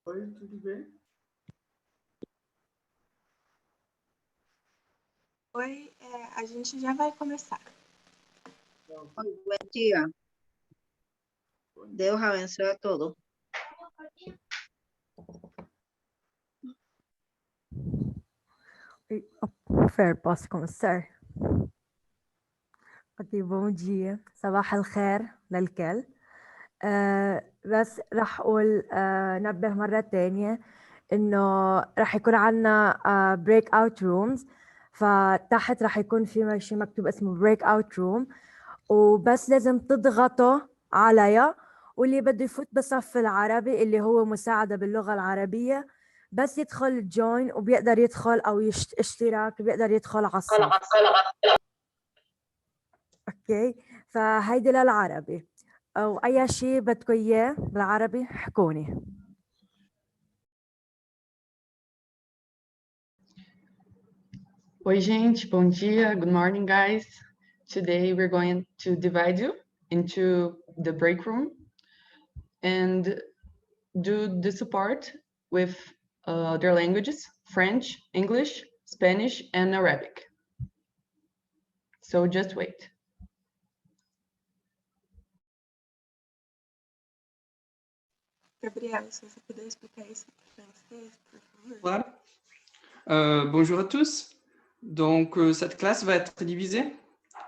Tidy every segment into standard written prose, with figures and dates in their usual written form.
Oi, tudo bem? Oi, a gente já vai começar. Oi, buen día. Deus abençoe a todos. Fer, posso começar? اوكي bom dia صباح الخير للكل. بس راح اقول نبه مرة تانية انه راح يكون عنا بريك اوت رومز، فتحت راح يكون في شيء مكتوب اسمه بريك اوت روم، وبس لازم تضغطوا عليها، واللي بده يفوت بصف العربي اللي هو مساعدة باللغة العربية بس يدخل جوين وبيقدر يدخل او اشتراك بيقدر يدخل على الصف. اوكي، فهيدي للعربي، او اي شيء بدكم اياه بالعربي حكوني. Oi, gente, bom dia. Good morning, guys. Today we're going to divide you into the break room and do the support with their languages, French, English, Spanish, and Arabic. So just wait. Gabriel, se você puder explicar isso para francês, por favor. Claro. Bonjour à tous. Donc, cette classe va être divisée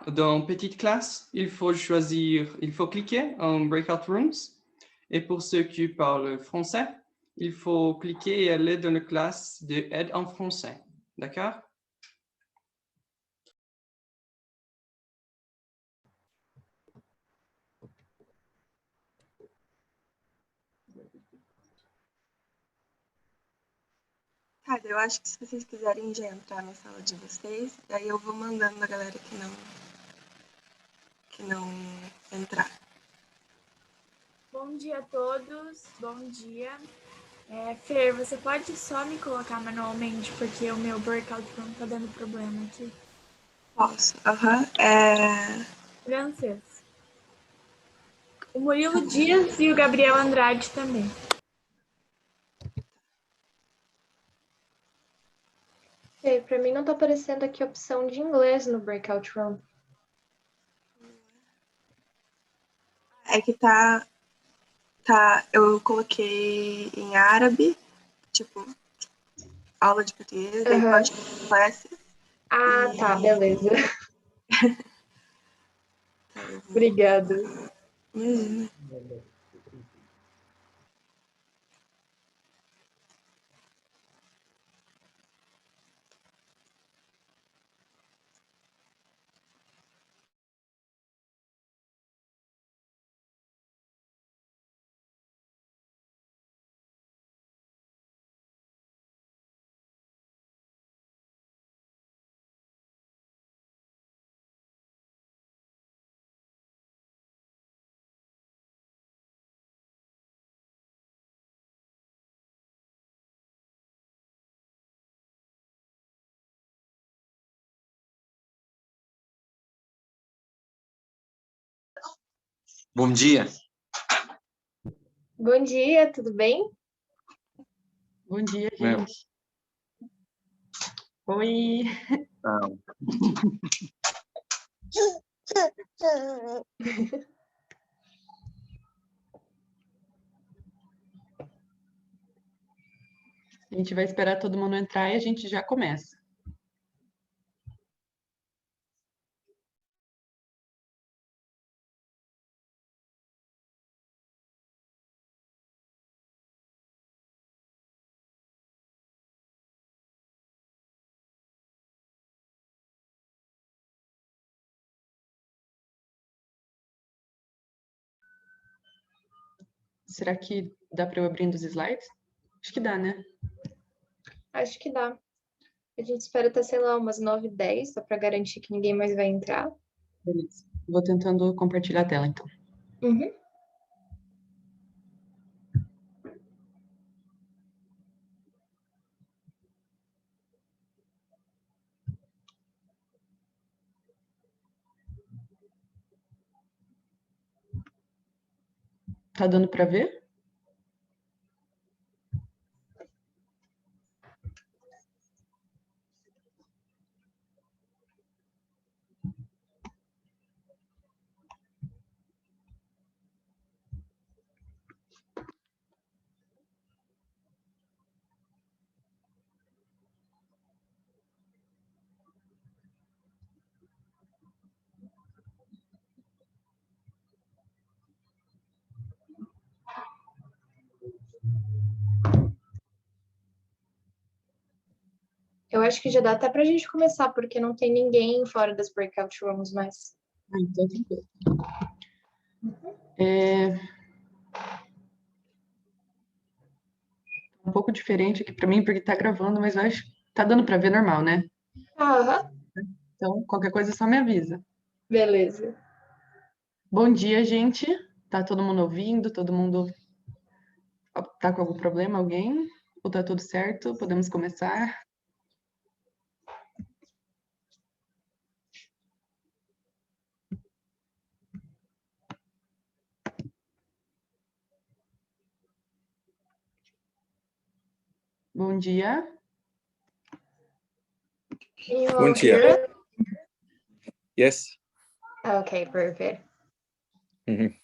dans petites classes. Il faut cliquer en Breakout Rooms. Et pour ceux qui parlent français, il faut cliquer et aller dans la classe de aide en français. D'accord? Cara, eu acho que se vocês quiserem já entrar na sala de vocês, daí eu vou mandando a galera que não entrar. Bom dia a todos, bom dia. Fer, você pode só me colocar manualmente, porque o meu breakout room tá dando problema aqui. Posso, Francês. O Murilo Dias e o Gabriel Andrade também. Ei, pra mim não tá aparecendo aqui a opção de inglês no breakout room. É que eu coloquei em árabe, tipo, aula de português, daí pode classes. Ah, tá, beleza. Obrigada. Imagina. Bom dia. Bom dia, tudo bem? Bom dia, gente. Oi. A gente vai esperar todo mundo entrar e a gente já começa. Será que dá para eu abrir os slides? Acho que dá, né? Acho que dá. A gente espera até, sei lá, umas 9h10, só para garantir que ninguém mais vai entrar. Beleza. Vou tentando compartilhar a tela, então. Uhum. Tá dando para ver? acho que já dá até pra gente começar, porque não tem ninguém fora das breakout rooms mais. Então, tranquilo. Um pouco diferente aqui para mim, porque tá gravando, mas eu acho que tá dando para ver normal, né? Aham, Então, qualquer coisa só me avisa. beleza. Bom dia, gente. Tá todo mundo ouvindo? Todo mundo tá com algum problema? Alguém? Ou tá tudo certo? Podemos começar? Bom dia. Can you all Bom dia. hear it? Yes. Okay, perfect. Mhm.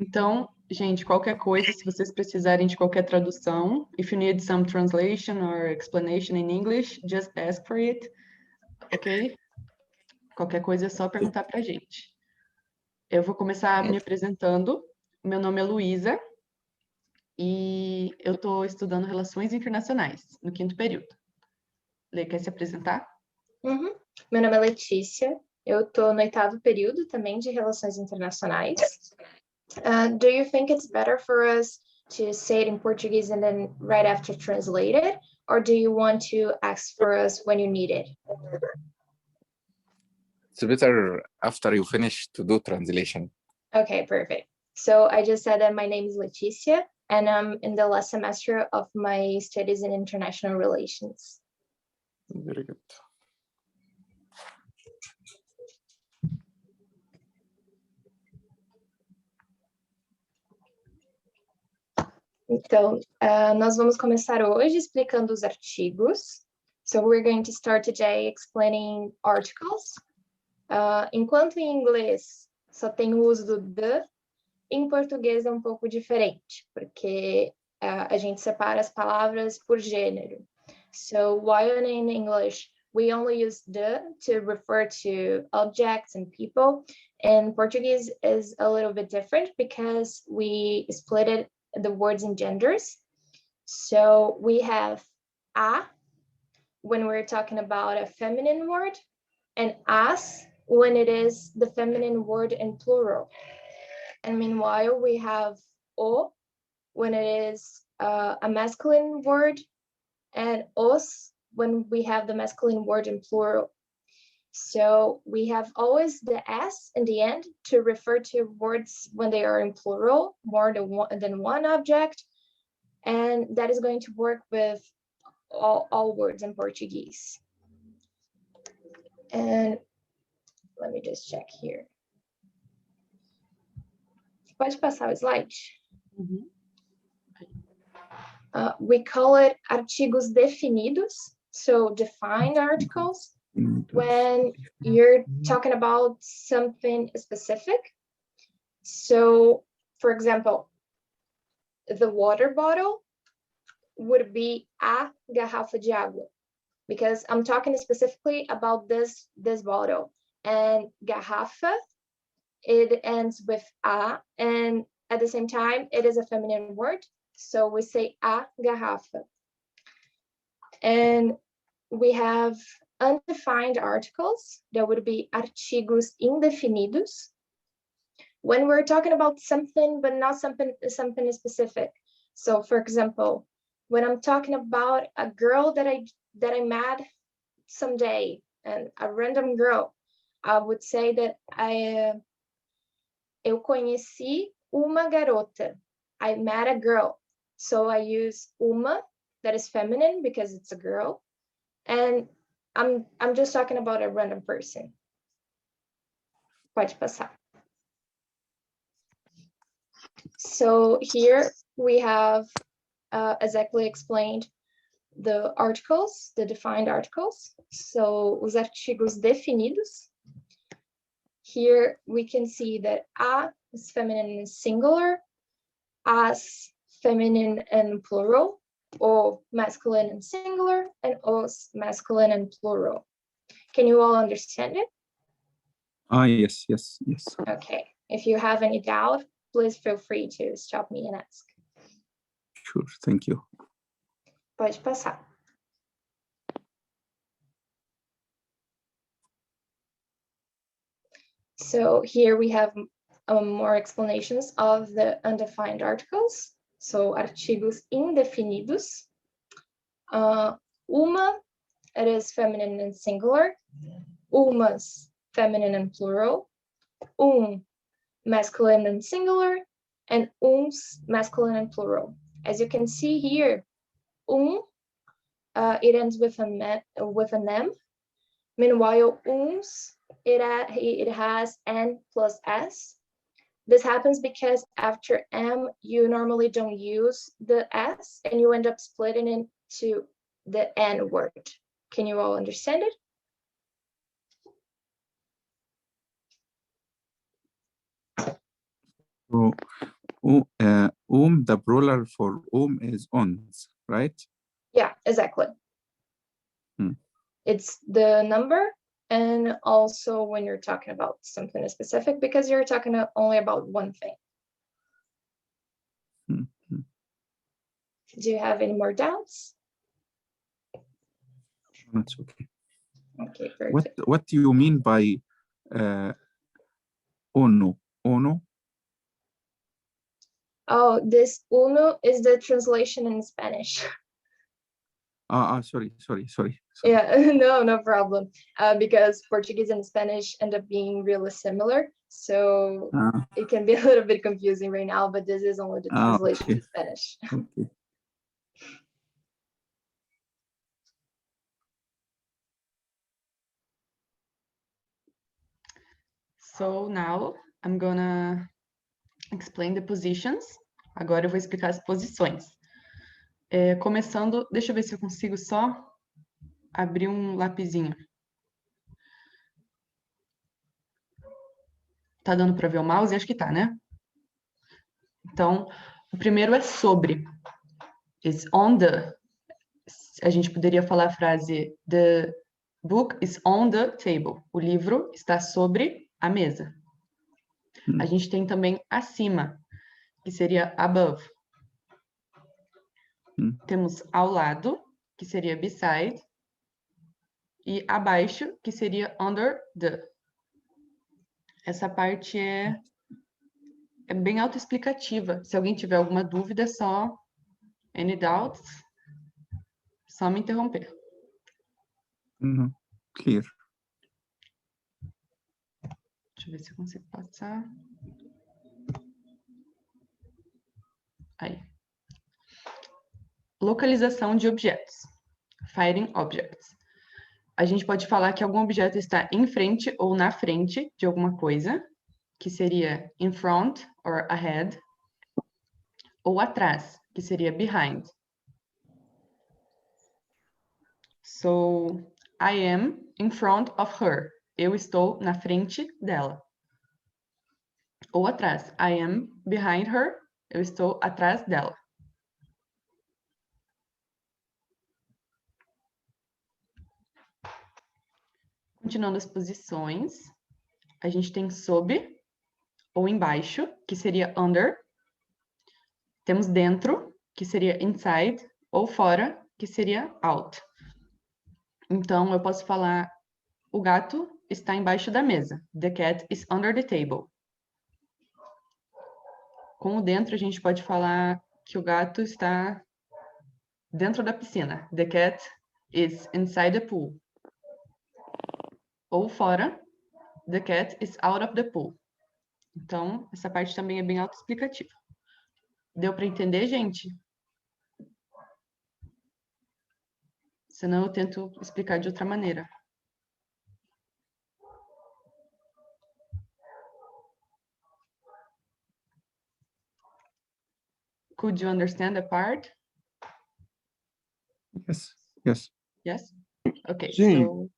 Então, gente, qualquer coisa, se vocês precisarem de qualquer tradução, if you need some translation or explanation in English, just ask for it, ok? Qualquer coisa é só perguntar pra gente. Eu vou começar me apresentando. Meu nome é Luísa e eu estou estudando Relações Internacionais, no 5º período. Lê, quer se apresentar? Uhum. Meu nome é Letícia, eu tô no 8º período também de Relações Internacionais. Do you think it's better for us to say it in Portuguese and then right after translate it? Or do you want to ask for us when you need it? It's better after you finish to do translation. Okay, perfect. So I just said that my name is Letícia and I'm in the last semester of my studies in international relations. Very good. Então, nós vamos começar hoje explicando os artigos. So we're going to start today explaining articles. Enquanto em inglês só tem o uso do the, em português é um pouco diferente, porque a gente separa as palavras por gênero. So while in English, we only use the to refer to objects and people. In Portuguese is a little bit different because we split it the words in genders. So we have a when we're talking about a feminine word, and as when it is the feminine word in plural. And meanwhile, we have o when it is a masculine word, and os when we have the masculine word in plural. So we have always the s in the end to refer to words when they are in plural, more than one object. And that is going to work with all words in Portuguese. And let me just check here. Pode passar o slide? Uhum. We call it artigos definidos, so defined articles. When you're talking about something specific. So, for example, the water bottle would be a garrafa de água, because I'm talking specifically about this bottle. And garrafa, it ends with a, and at the same time, it is a feminine word. So we say a garrafa. And we have undefined articles, that would be artigos indefinidos. When we're talking about something, but not something specific. So for example, when I'm talking about a girl that I met someday, and a random girl, I would say that eu conheci uma garota. I met a girl. So I use uma, that is feminine because it's a girl. And I'm just talking about a random person. Pode passar. So here we have exactly explained the articles, the defined articles. So os artigos definidos. Here we can see that a is feminine and singular, as feminine and plural, or masculine and singular, and os masculine and plural. Can you all understand it? Yes. Okay. If you have any doubt, please feel free to stop me and ask. Sure, thank you. Pode passar. So here we have more explanations of the undefined articles. So artigos indefinidos. Uma, it is feminine and singular. Umas, feminine and plural. Masculine and singular. And uns, masculine and plural. As you can see here, it ends with an M. Meanwhile, uns, it has N plus S. This happens because after M, you normally don't use the S, and you end up splitting into the N word. Can you all understand it? So, the plural for is ons, right? Yeah, exactly. It's the number, and also when you're talking about something specific, because you're talking only about one thing. Do you have any more doubts? That's okay. Okay, perfect. What do you mean by uno? Uno? Oh, this uno is the translation in Spanish. Sorry. Yeah, no problem. Because Portuguese and Spanish end up being really similar, so it can be a little bit confusing right now, but this is only the translation okay. in Spanish. Okay. So now I'm gonna explain the positions. Agora eu vou explicar as posições. Começando, deixa eu ver se eu consigo só abrir um lapisinho. Tá dando para ver o mouse? Acho que tá, né? Então, o primeiro é sobre. Is on the. A gente poderia falar a frase the book is on the table. O livro está sobre a mesa. A gente tem também acima, que seria above. Temos ao lado, que seria beside. E abaixo, que seria under the. Essa parte é bem autoexplicativa. Se alguém tiver alguma dúvida, só any doubts, só me interromper. Clear. Deixa eu ver se eu consigo passar. Aí. Localização de objetos. Finding objects. A gente pode falar que algum objeto está em frente ou na frente de alguma coisa, que seria in front or ahead, ou atrás, que seria behind. So, I am in front of her. Eu estou na frente dela. Ou atrás. I am behind her. Eu estou atrás dela. Continuando as posições, a gente tem sob ou embaixo, que seria under. Temos dentro, que seria inside, ou fora, que seria out. Então, eu posso falar, o gato está embaixo da mesa. The cat is under the table. Com o dentro, a gente pode falar que o gato está dentro da piscina. The cat is inside the pool. Ou fora, the cat is out of the pool. Então, essa parte também é bem autoexplicativa. Deu para entender, gente? Senão eu tento explicar de outra maneira. Could you understand the part? Yes. Yes? Okay, Sim. so...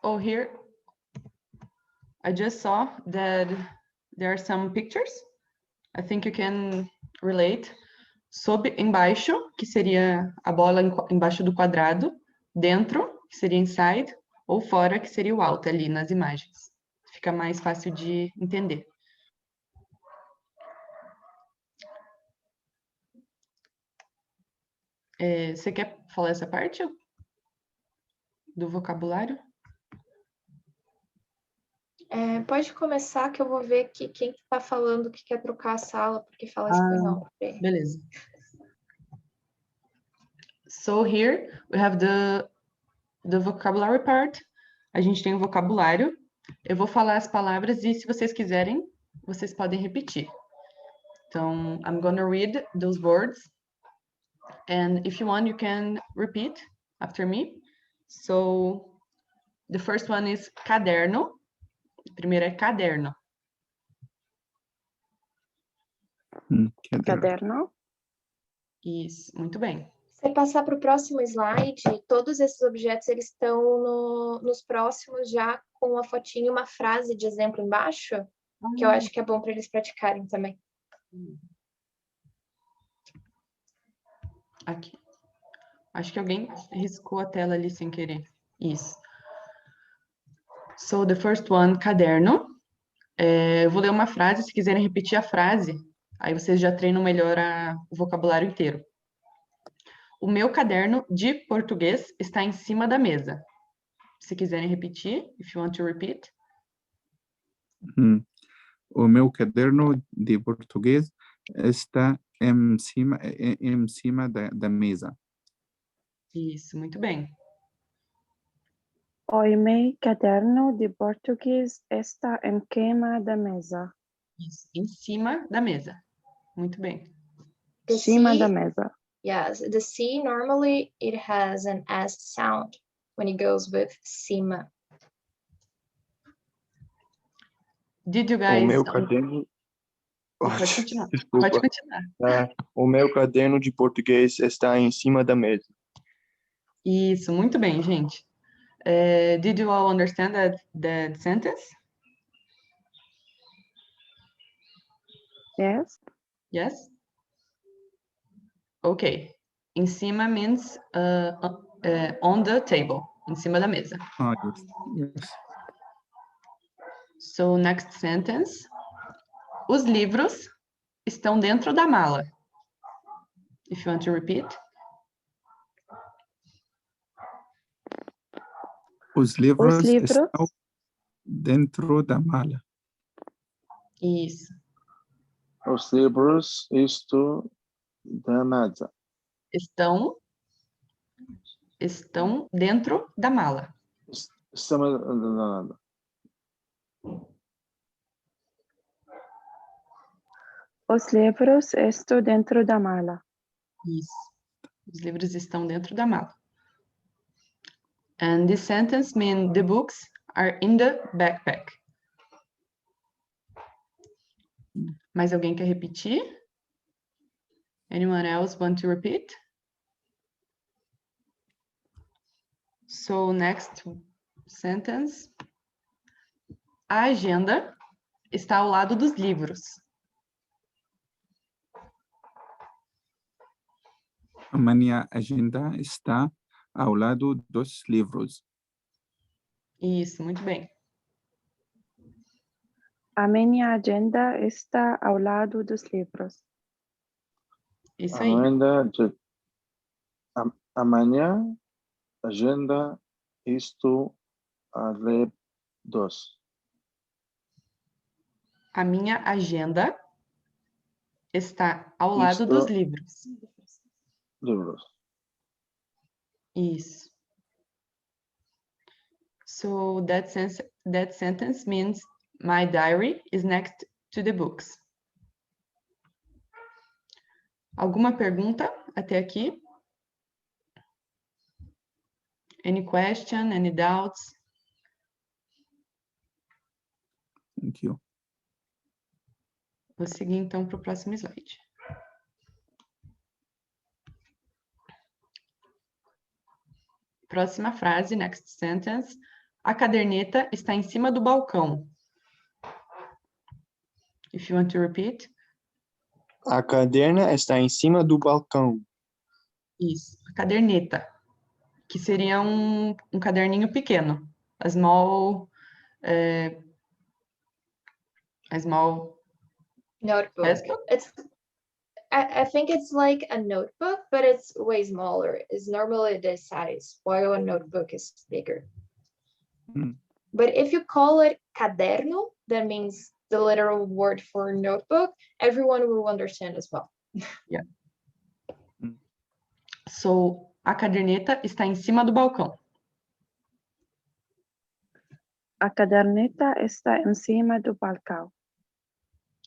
Oh, here, I just saw that there are some pictures. I think you can relate. Sob, embaixo, que seria a bola embaixo do quadrado. Dentro, que seria inside. Ou fora, que seria o out, ali nas imagens. Fica mais fácil de entender. Você quer falar essa parte? do vocabulário? Pode começar que eu vou ver que quem está falando que quer trocar a sala porque fala espanhol. Beleza. So here we have the vocabulary part. A gente tem o vocabulário. Eu vou falar as palavras e se vocês quiserem, vocês podem repetir. Então, I'm gonna read those words. And if you want, you can repeat after me. So, the first one is caderno. O primeiro é caderno. Caderno. Isso, muito bem. Se passar para o próximo slide, todos esses objetos eles estão nos próximos já com uma fotinho, uma frase de exemplo embaixo, que eu acho que é bom para eles praticarem também. Aqui. Acho que alguém riscou a tela ali sem querer. Isso. So, the first one, caderno. Eu vou ler uma frase, se quiserem repetir a frase, aí vocês já treinam melhor o vocabulário inteiro. O meu caderno de português está em cima da mesa. Se quiserem repetir, if you want to repeat. O meu caderno de português está em cima da mesa. Isso, muito bem. O meu caderno de português está em cima da mesa. Isso, em cima da mesa. Muito bem. Em cima da mesa. Yes, the C normally it has an S sound when it goes with cima. Did you guys... O meu caderno... Pode continuar. Desculpa. Pode continuar. O meu caderno de português está em cima da mesa. Isso, muito bem, gente. Did you all understand that sentence? Yes. Yes? Okay. Em cima means on the table. Em cima da mesa. Yes. So, next sentence. Os livros estão dentro da mala. If you want to repeat. Os livros estão dentro da mala. Isso. Os livros estão da mesa. Estão dentro da mala. Os livros estão dentro da mala. Isso. Os livros estão dentro da mala. And this sentence means the books are in the backpack. Mais alguém quer repetir? Anyone else want to repeat? So, next sentence. A agenda está ao lado dos livros. A minha agenda está ao lado dos livros. Isso, muito bem. A minha agenda está ao lado dos livros. Isso aí. A minha agenda está ao lado dos. A minha agenda está ao lado dos livros. Isso. So that sentence means my diary is next to the books. Alguma pergunta até aqui? Any question, any doubts? Thank you. Vou seguir então para o próximo slide. Próxima frase, next sentence. A caderneta está em cima do balcão. If you want to repeat. A caderna está em cima do balcão. Isso, a caderneta, que seria um caderninho pequeno. A small notebook. I think it's like a notebook, but it's way smaller. It's normally this size, while a notebook is bigger. Mm. But if you call it caderno, that means the literal word for notebook, everyone will understand as well. Yeah. So, a caderneta está em cima do balcão. A caderneta está em cima do balcão.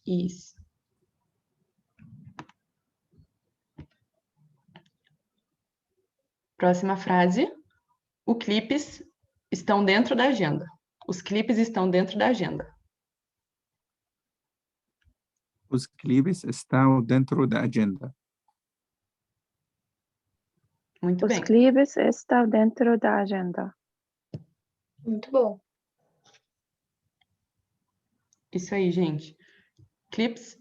Isso. Próxima frase. Os clipes estão dentro da agenda. Os clipes estão dentro da agenda. Os clipes estão dentro da agenda. Muito Os bem. clipes estão dentro da agenda. Muito bom. Isso aí, gente. Clips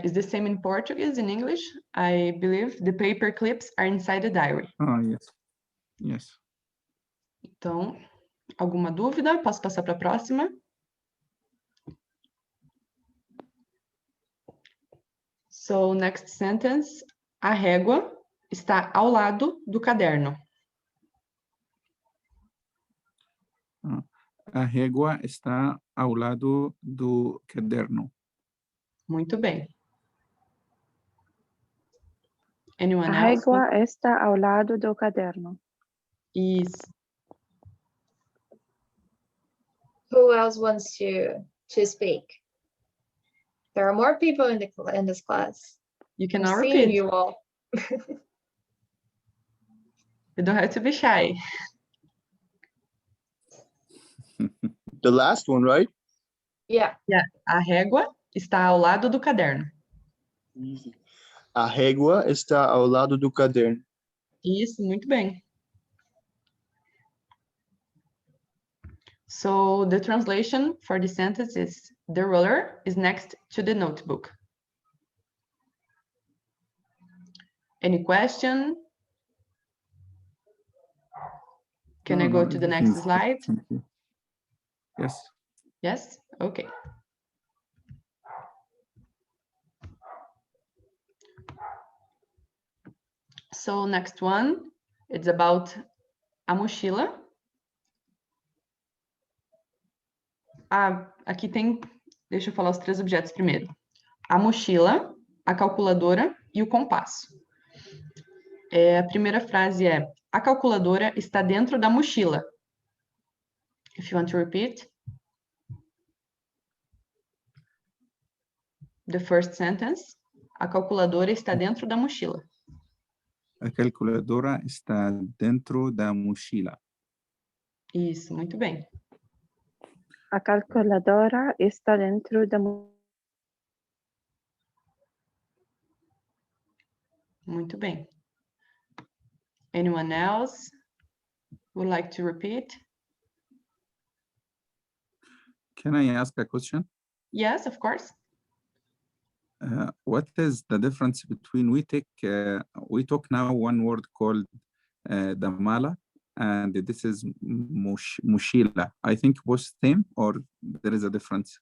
is the same in Portuguese, in English. I believe the paper clips are inside the diary. Ah, yes. Yes. Então, alguma dúvida? Posso passar para a próxima? So, next sentence. A régua está ao lado do caderno. A régua está ao lado do caderno. Muito bem. Anyone A else? régua está ao lado do caderno. Isso. Who else wants to speak? There are more people in this class. You can I'm now seeing repeat. you all. You don't have to be shy. The last one, right? Yeah. Yeah. A régua está ao lado do caderno. Easy. A régua está ao lado do caderno. Isso, muito bem. So the translation for the sentence is the ruler is next to the notebook. Any question? Can I go to the next everything's good. slide? Thank you. Yes. Yes? Okay. So next one, it's about a mochila. Aqui tem, deixa eu falar os 3 objetos primeiro. A mochila, a calculadora e o compasso. A primeira frase é: a calculadora está dentro da mochila. If you want to repeat. The first sentence. A calculadora está dentro da mochila. A calculadora está dentro da mochila. Isso, muito bem. A calculadora está dentro da Muito bem. Anyone else would like to repeat? Can I ask a question? Yes, of course. What is the difference between we talk now one word called the mala, and this is mochila. I think both same, or there is a difference?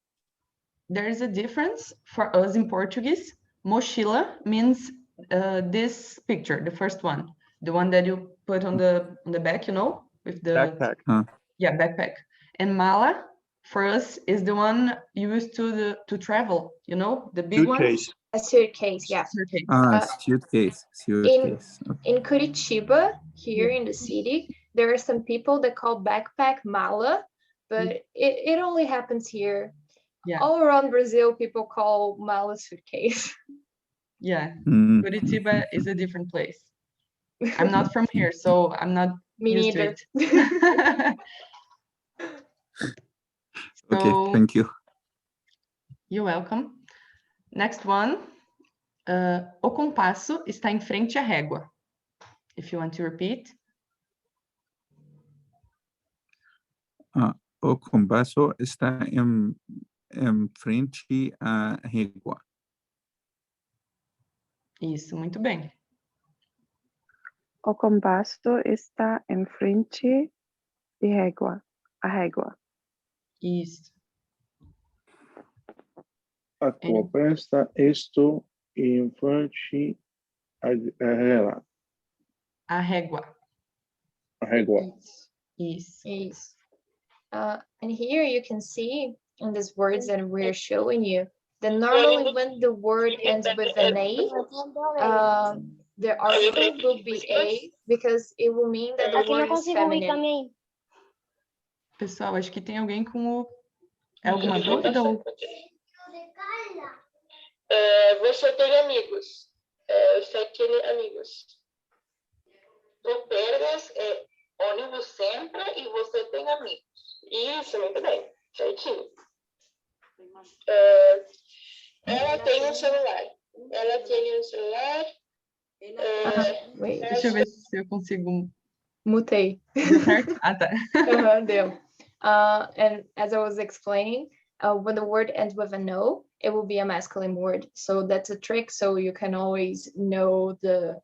There is a difference for us in Portuguese. Mochila means this picture, the first one, the one that you put on the back, you know, with the Backpack. Yeah, backpack. And mala for us is the one used to travel, you know, the big Suitcase. A suitcase, yeah. Suitcase. Suitcase. In Okay. Curitiba, here in the city, there are some people that call backpack mala, but it only happens here. Yeah. All around Brazil, people call mala suitcase. Yeah, Mm. Curitiba is a different place. I'm not from here, so I'm not Me used neither. to it. Okay, So, thank you. you're welcome. Next one. O compasso está em frente à régua. If you want to repeat. O compasso está em frente à régua. Isso, muito bem. O compasso está em frente de régua. A régua. Isso. A copa está infante a A régua. régua. Isso. And here you can see in these words that we're showing you that normally when the word ends with an A, the article will be A because it will mean that the word is feminine. Pessoal, acho que tem alguém com o... É alguma dúvida? Ou... Você tem amigos. Você tem amigos. Tu perdes ônibus sempre e você tem amigos. Isso, muito bem. Certinho. Ela tem um celular. Ela tem um celular. Deixa eu ver se eu consigo... Mutei. Deu certo? Ah, tá. Deu. And as I was explaining, when the word ends with a no, it will be a masculine word. So that's a trick. So you can always know the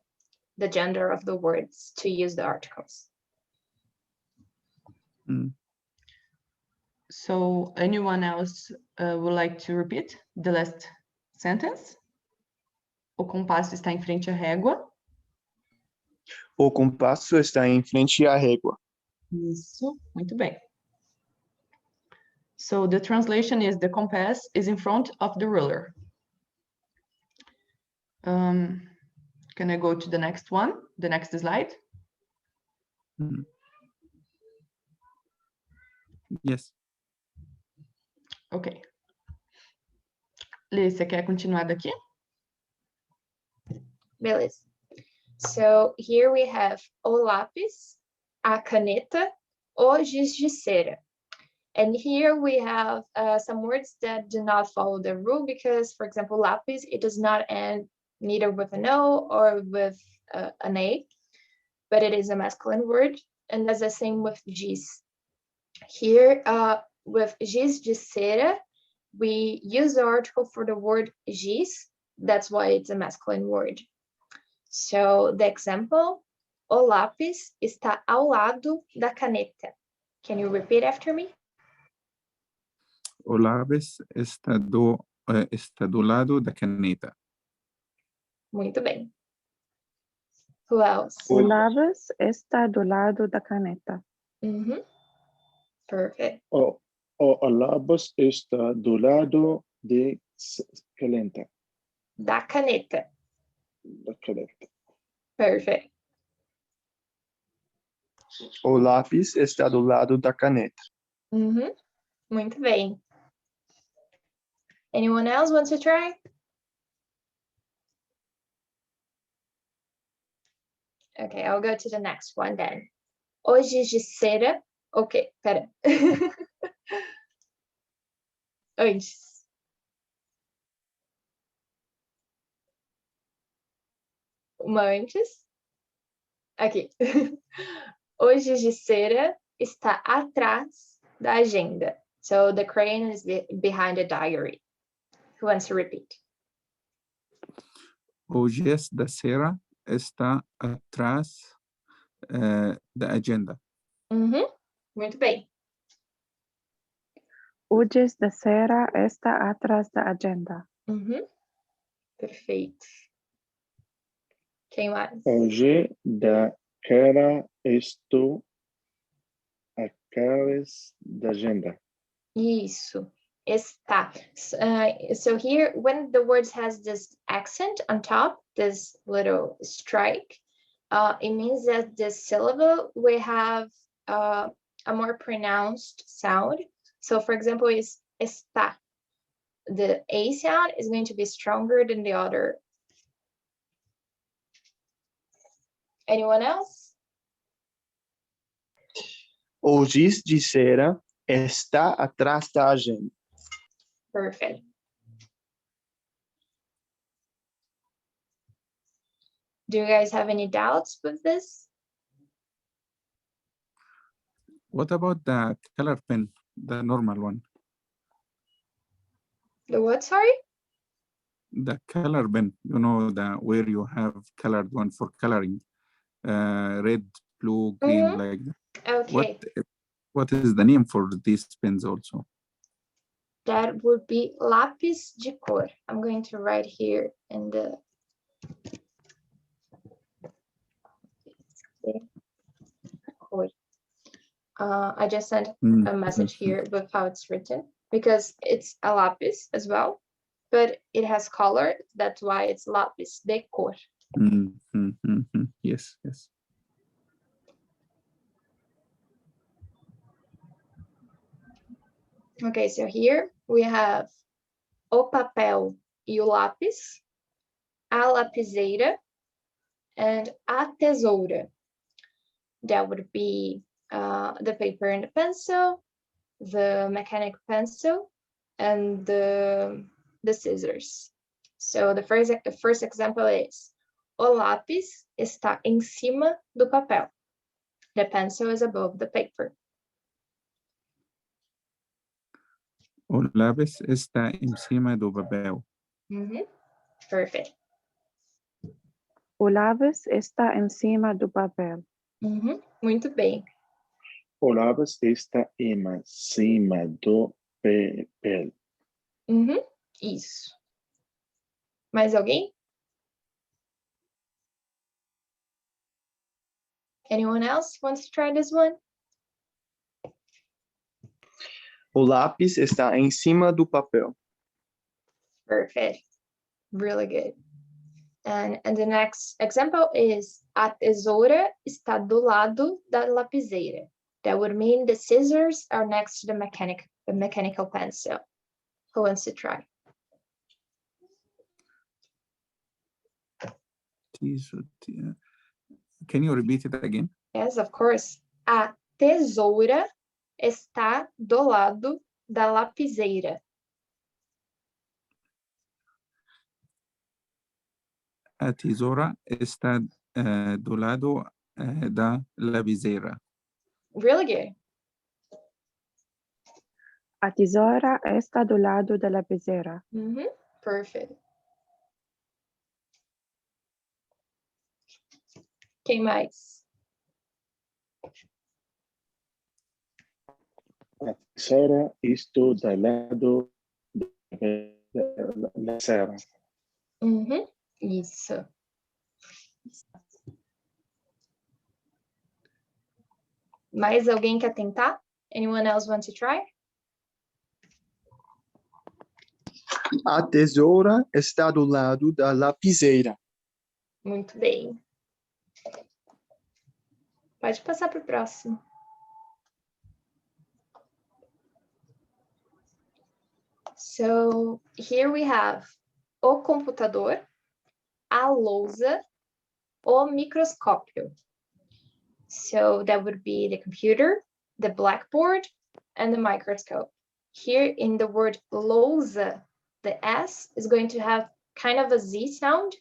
gender of the words to use the articles. So anyone else would like to repeat the last sentence? O compasso está em frente à régua. O compasso está em frente à régua. Isso, muito bem. So the translation is the compass is in front of the ruler. Can I go to the next one? The next slide? Yes. Ok. Lê, você quer continuar daqui? Beleza. So here we have o lápis, a caneta, o giz de cera. And here we have some words that do not follow the rule because, for example, lápis, it does not end neither with an O or with an A, but it is a masculine word. And that's the same with giz. Here, with giz de cera, we use the article for the word giz. That's why it's a masculine word. So the example, o lápis está ao lado da caneta. Can you repeat after me? O lápis está do lado da caneta. Muito bem. Who else? O lápis está do lado da caneta. Perfect. O lápis está do lado da caneta. Da caneta. Da caneta. Perfect. O lápis está do lado da caneta. Muito bem. Anyone else wants to try? Okay, I'll go to the next one then. O giz de cera. Ok, pera. Antes. Uma antes. Aqui. O giz de cera está atrás da agenda. So the crayon is behind the diary. Who wants to repeat? O giz da cera está atrás da agenda. Muito bem. O giz da cera está atrás da agenda. Perfeito. Quem mais? O giz da cera está atrás da agenda. Isso. Está. So here, when the words has this accent on top, this little strike, it means that the syllable will have a more pronounced sound. So, for example, is está. The A sound is going to be stronger than the other. Anyone else? O giz de cera está atrás da agenda. Perfect. Do you guys have any doubts with this? What about the color pen, the normal one? The what, sorry? The color pen, you know, where you have colored one for coloring, red, blue, green, like that. Okay. What is the name for these pens also? that would be lápis de cor. I'm going to write here in the cor. I just sent a message here with how it's written because it's a lápis as well, but it has color. That's why it's lápis de cor. Yes, yes. Okay, so here we have o papel e o lápis, a lapiseira, and a tesoura. That would be the paper and the pencil, the mechanic pencil, and the scissors. So the first example is: o lápis está em cima do papel. The pencil is above the paper. O lápis está encima do papel. Perfect. O lápis está encima do papel. Muito bem. O lápis está em cima do papel. Isso. Mais alguém? Anyone else wants to try this one? O lápis está em cima do papel. Perfect. Really good. And the next example is: a tesoura está do lado da lapiseira. That would mean the scissors are next to the mechanical pencil. Who wants to try? Can you repeat it again? Yes, of course. A tesoura está do lado da lapiseira. A tesoura está do lado da lapiseira. Really good. A tesoura está do lado da lapiseira. Perfect. Quem mais? A tesoura está do lado da serra. Isso. Mais alguém quer tentar? Anyone else want to try? A tesoura está do lado da lapiseira. Muito bem. Pode passar para o próximo. So here we have o computador, a lousa, o microscópio. So that would be the computer, the blackboard, and the microscope. Here in the word lousa, the S is going to have kind of a Z sound.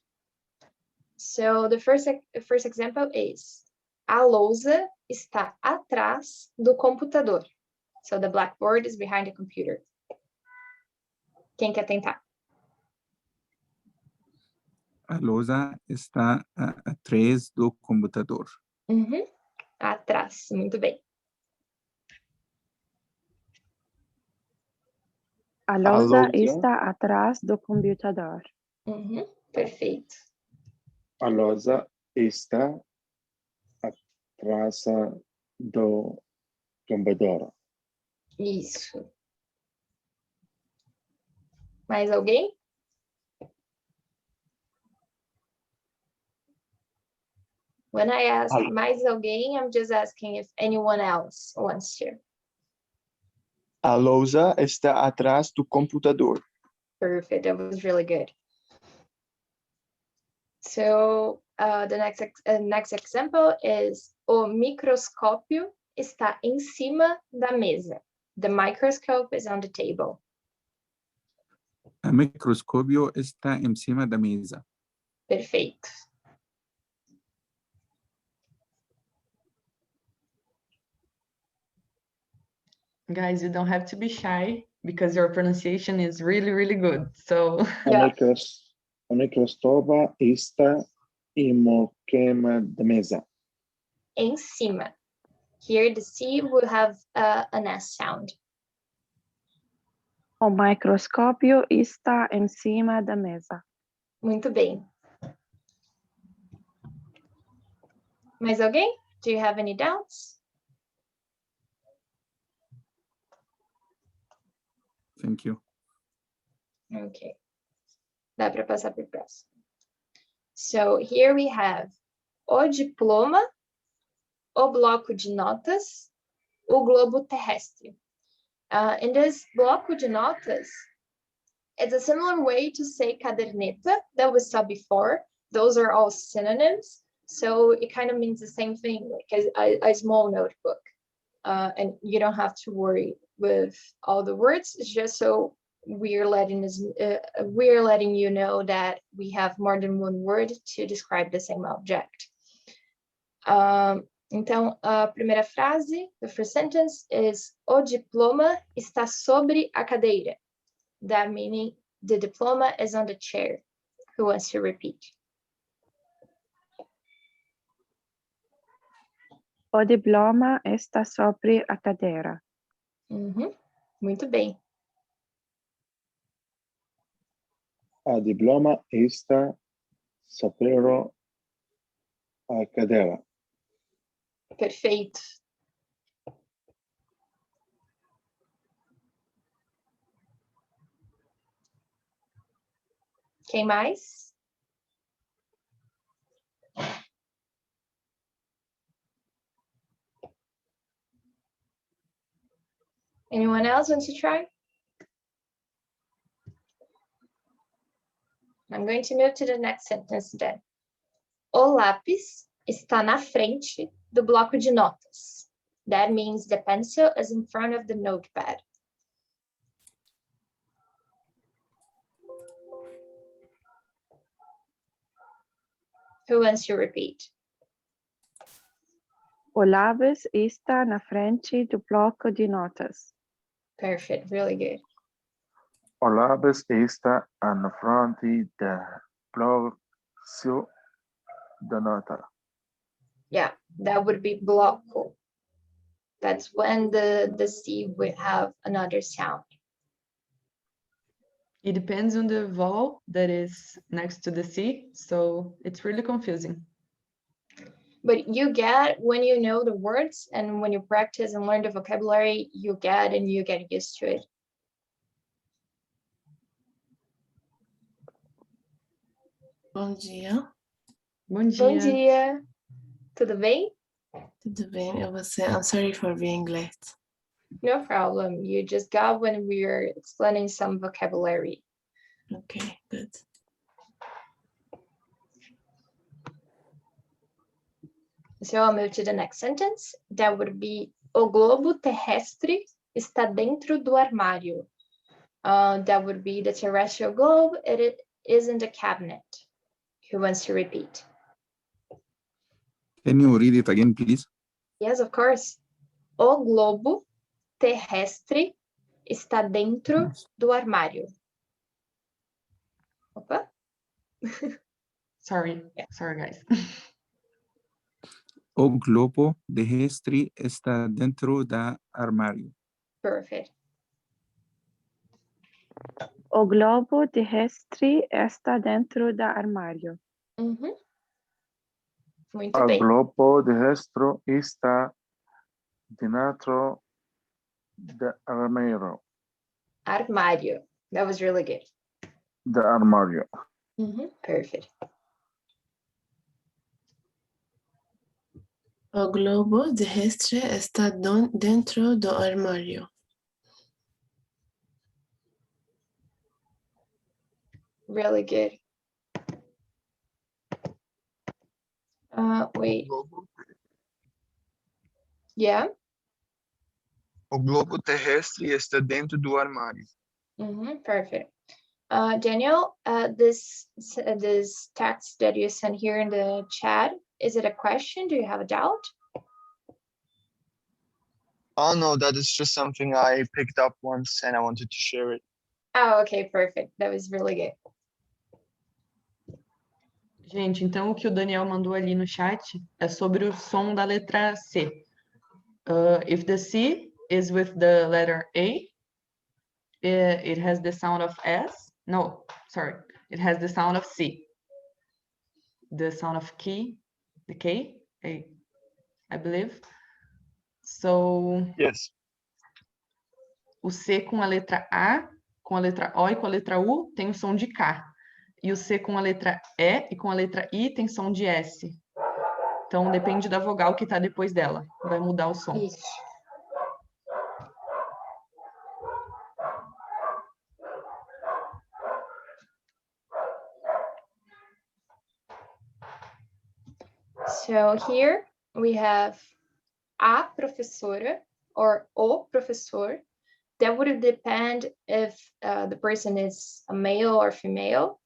So the first example is: a lousa está atrás do computador. So the blackboard is behind the computer. Quem quer tentar? A lousa está atrás do computador. Atrás, muito bem. A lousa está atrás do computador. Perfeito. A lousa está atrás do computador. Isso. Mais alguém? When I ask mais alguém, I'm just asking if anyone else wants to. A lousa está atrás do computador. Perfect. That was really good. So the next example is: o microscópio está em cima da mesa. The microscope is on the table. A microscópio está em cima da mesa. Perfeito. Guys, you don't have to be shy because your pronunciation is really, really good. So A microscópio está em cima da mesa. Em cima. Here the C will have an S sound. O microscópio está em cima da mesa. Muito bem. Mais alguém? Do you have any doubts? Thank you. Okay. Dá para passar para o próximo. So here we have o diploma, o bloco de notas, o globo terrestre. In this bloco de notas, it's a similar way to say caderneta that we saw before. Those are all synonyms. So it kind of means the same thing, like a small notebook. And you don't have to worry with all the words. It's just so we're letting you know that we have more than one word to describe the same object. Então, a primeira frase, the first sentence is o diploma está sobre a cadeira. That meaning the diploma is on the chair. Who wants to repeat? O diploma está sobre a cadeira. Muito bem. A diploma está sobre a cadeira. Perfeito. Quem mais? Anyone else wants to try? I'm going to move to the next sentence then. O lápis está na frente do bloco de notas. That means the pencil is in front of the notepad. Who wants to repeat? O lápis está na frente do bloco de notas. Perfect, really good. O lápis está na frente do bloco de nota. Yeah, that would be bloco. That's when the C would have another sound. It depends on the vowel that is next to the C, so it's really confusing. But you get, when you know the words and when you practice and learn the vocabulary, you get used to it. Bom dia. Bom dia. Bom dia. Tudo bem? Tudo bem, eu vou ser, I'm sorry for being late. No problem. You just got when we were explaining some vocabulary. Okay, good. So I'll move to the next sentence. That would be o globo terrestre está dentro do armário. That would be the terrestrial globe. It is in the cabinet. Who wants to repeat? Can you read it again, please? Yes, of course. O globo terrestre está dentro do armário. Opa. Sorry, guys. O globo terrestre está dentro do armário. Perfect. O globo terrestre está dentro do armário. Muito bem. O globo terrestre está dentro do armário. Armário. That was really good. Do armário. Perfect. O globo terrestre está dentro do armário. Really good. Wait. Yeah? O globo terrestre está dentro do armário. Perfect. Daniel, this text that you sent here in the chat, is it a question? Do you have a doubt? Oh no, that is just something I picked up once and I wanted to share it. Oh, okay, perfect. That was really good. Gente, então o que o Daniel mandou ali no chat é sobre o som da letra C. If the C is with the letter A, it has the sound of S. No, sorry. It has the sound of C. The sound of key, the K, I believe. So, Yes. o C com a letra A, com a letra O e com a letra U tem o som de K. E o C com a letra E e com a letra I tem som de S. Então, depende da vogal que está depois dela. Vai mudar o som. Isso. So here we have a professora or o professor. That would depend if the person is a male or female.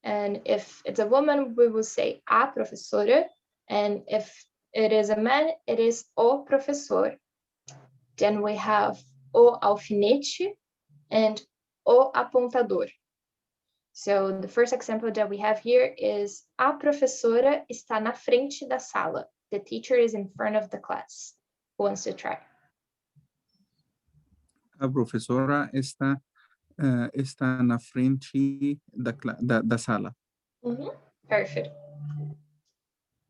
And if it's a woman, we will say a professora. And if it is a man, it is o professor. Then we have o alfinete and o apontador. So the first example that we have here is a professora está na frente da sala. The teacher is in front of the class. Who wants to try? A professora está na frente da sala. Perfect.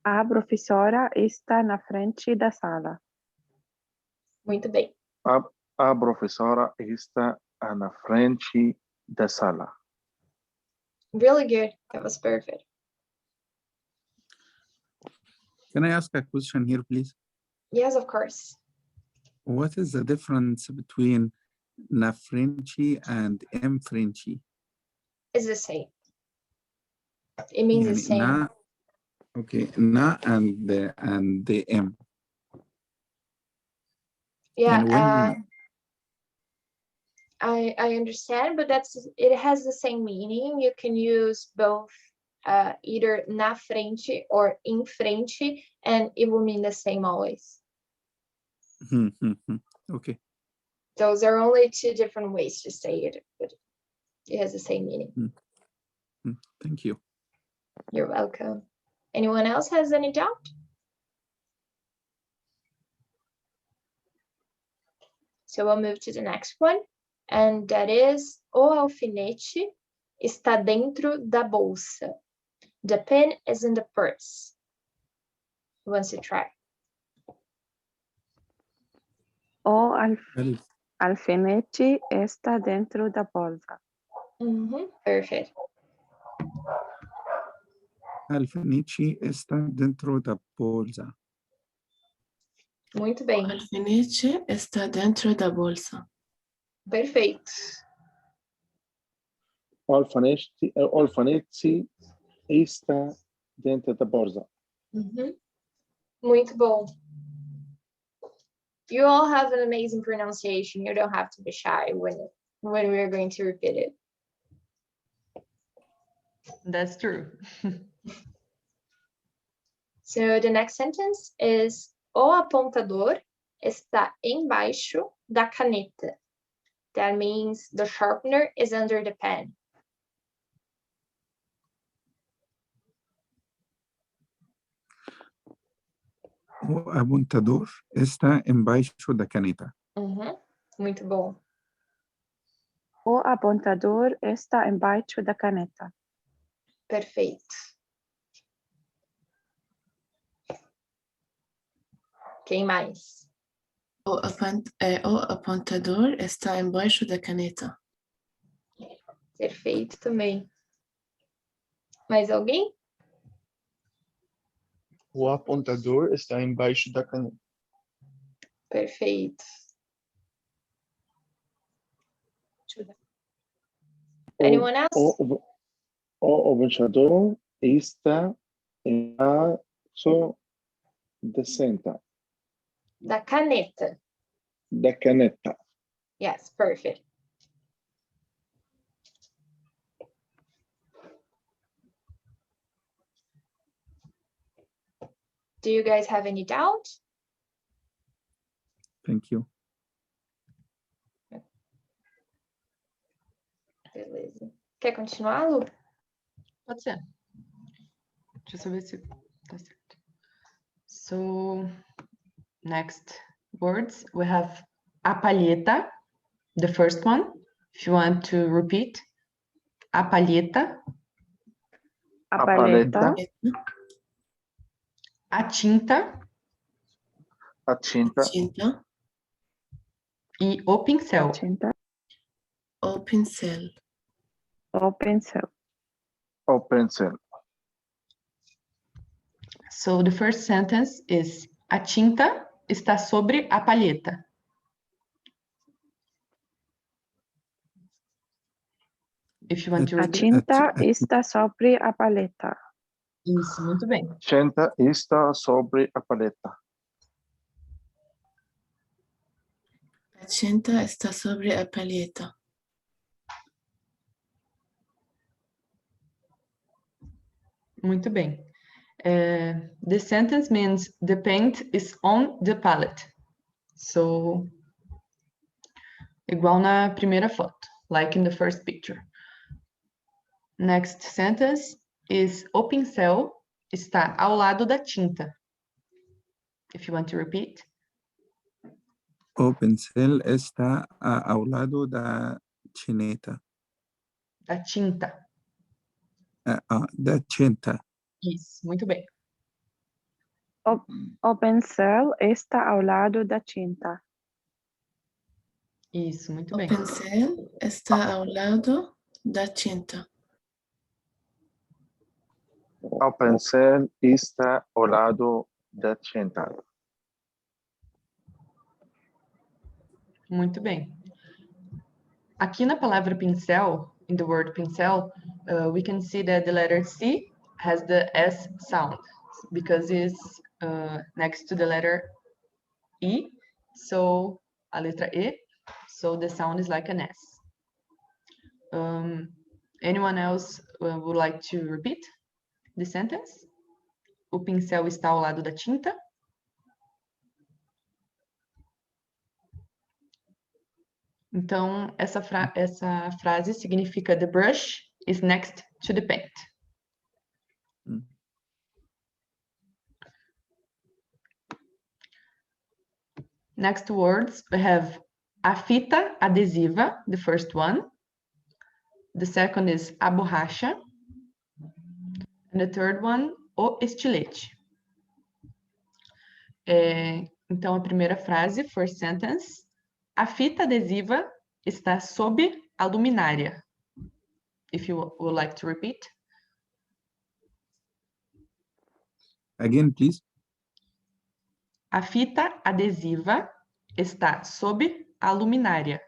A professora está na frente da sala. Muito bem. A professora está na frente da sala. Really good. That was perfect. Can I ask a question here, please? Yes, of course. What is the difference between na frente and em frente? It's the same. It means the same. Na, okay, na and the em. Yeah, And when, I understand, but it has the same meaning. You can use both either na frente or em frente, and it will mean the same always. Okay. Those are only two different ways to say it, but it has the same meaning. Thank you. You're welcome. Anyone else has any doubt? So we'll move to the next one, and that is o alfinete está dentro da bolsa. The pen is in the purse. Who wants to try? O alfinete está dentro da bolsa. Perfect. Alfinete está dentro da bolsa. Muito bem. O alfinete está dentro da bolsa. Perfeito. O alfinete está dentro da bolsa. Muito bom. You all have an amazing pronunciation. You don't have to be shy when we're going to repeat it. That's true. So the next sentence is o apontador está embaixo da caneta. That means the sharpener is under the pen. O apontador está embaixo da caneta. Muito bom. O apontador está embaixo da caneta. Perfeito. Quem mais? O apontador está embaixo da caneta. Perfeito também. Mais alguém? O apontador está embaixo da caneta. Perfeito. Anyone else? O apontador está embaixo da senta. Da caneta. Da caneta. Yes, perfect. Do you guys have any doubt? Thank you. Beleza. Quer continuar, Lu? Pode ser. Deixa eu só ver se tá certo. So, next words, we have a palheta, the first one. If you want to repeat, a palheta, A paleta, a tinta A tinta, tinta, e o a pincel. tinta, o pincel. o pincel. o pincel. So the first sentence is a tinta está sobre a palheta. If you want to A repeat. tinta está sobre a paleta. Isso, muito bem. Tinta está sobre a paleta. A tinta está sobre a palheta. Muito bem. The sentence means the paint is on the palette. So, igual na primeira foto, like in the first picture. Next sentence is o pincel está ao lado da tinta. If you want to repeat. O pincel está ao lado da chineta. Da tinta. Da tinta. Isso, muito bem. O pincel está ao lado da tinta. Isso, muito O bem. pincel está ao lado da tinta. O pincel está ao lado da tinta. Muito bem. Aqui na palavra pincel, in the word pincel, we can see that the letter C has the S sound because it's next to the letter E, so a letra E, so the sound is like an S. Anyone else would like to repeat the sentence? O pincel está ao lado da tinta. Então, essa frase significa the brush is next to the paint. Next words, we have a fita adesiva, the first one. The second is a borracha. And the third one, o estilete. Então, a primeira frase, first sentence. A fita adesiva está sob a luminária. If you would like to repeat. Again, please. A fita adesiva está sob a luminária.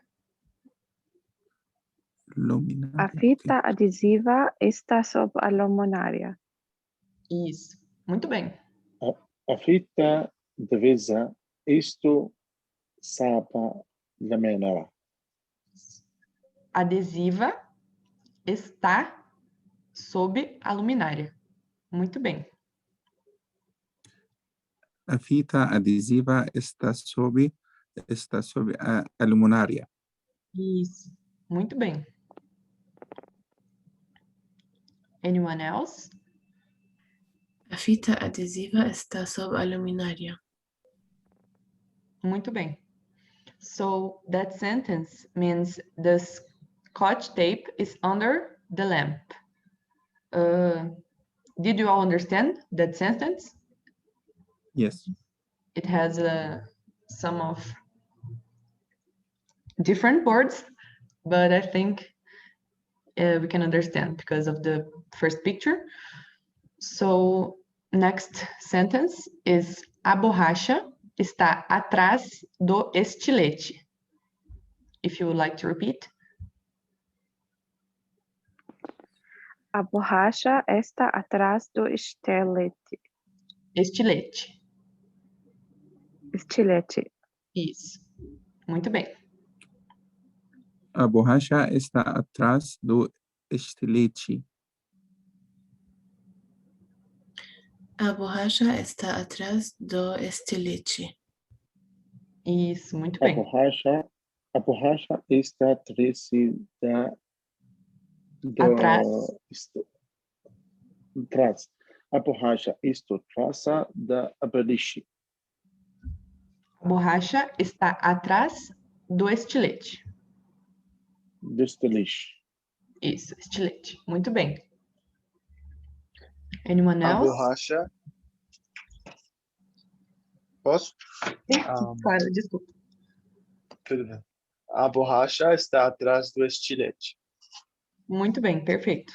A fita adesiva está sob a luminária. Isso, muito bem. A fita adesiva está sob a luminária. Adesiva está sob a luminária. Muito bem. A fita adesiva está sob a luminária. Isso, muito bem. Anyone else? A fita adesiva está sob a luminária. Muito bem. So that sentence means the Scotch tape is under the lamp. Did you all understand that sentence? Yes. It has some of different words, but I think we can understand because of the first picture. So next sentence is a borracha está atrás do estilete. If you would like to repeat. A borracha está atrás do estilete. Estilete. Estilete. Isso. Muito bem. A borracha está atrás do estilete. A borracha está atrás do estilete. Isso, muito bem. A borracha está atrás atrás. A borracha está atrás da beliche. A borracha está atrás do estilete. Distillation. Isso, estilete. Muito bem. Anyone A else? borracha. Posso? Sim, claro, desculpa. Tudo bem. A borracha está atrás do estilete. Muito bem, perfeito.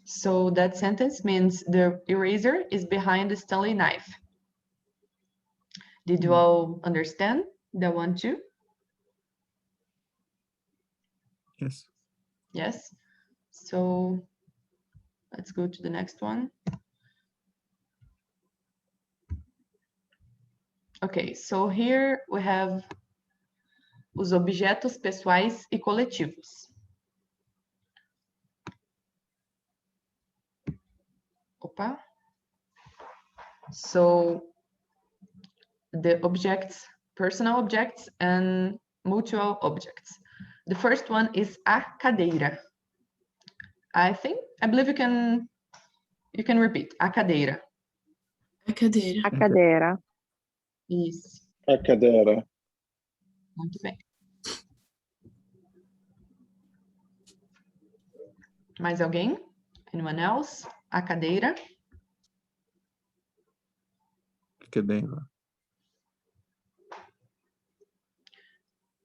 So that sentence means the eraser is behind the Stanley knife. Did you all understand that one too? Yes. Yes. So let's go to the next one. Okay, so here we have os objetos pessoais e coletivos. Opa. So the objects, personal objects and mutual objects. The first one is a cadeira. I believe you can repeat. A cadeira. A cadeira. A cadeira. Isso. A cadeira. Muito bem. Mais alguém? Anyone else? A cadeira. Cadeira.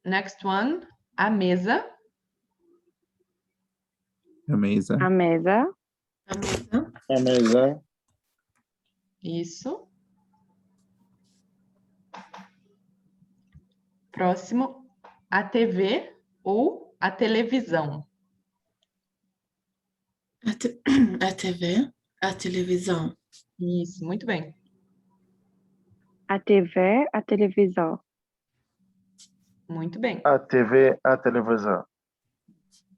Next one, a mesa. A mesa. A mesa. A mesa. A mesa. Isso. Próximo, a TV ou a televisão. A TV, a televisão. Isso, muito bem. A TV, a televisão. Muito bem. A TV, a televisão.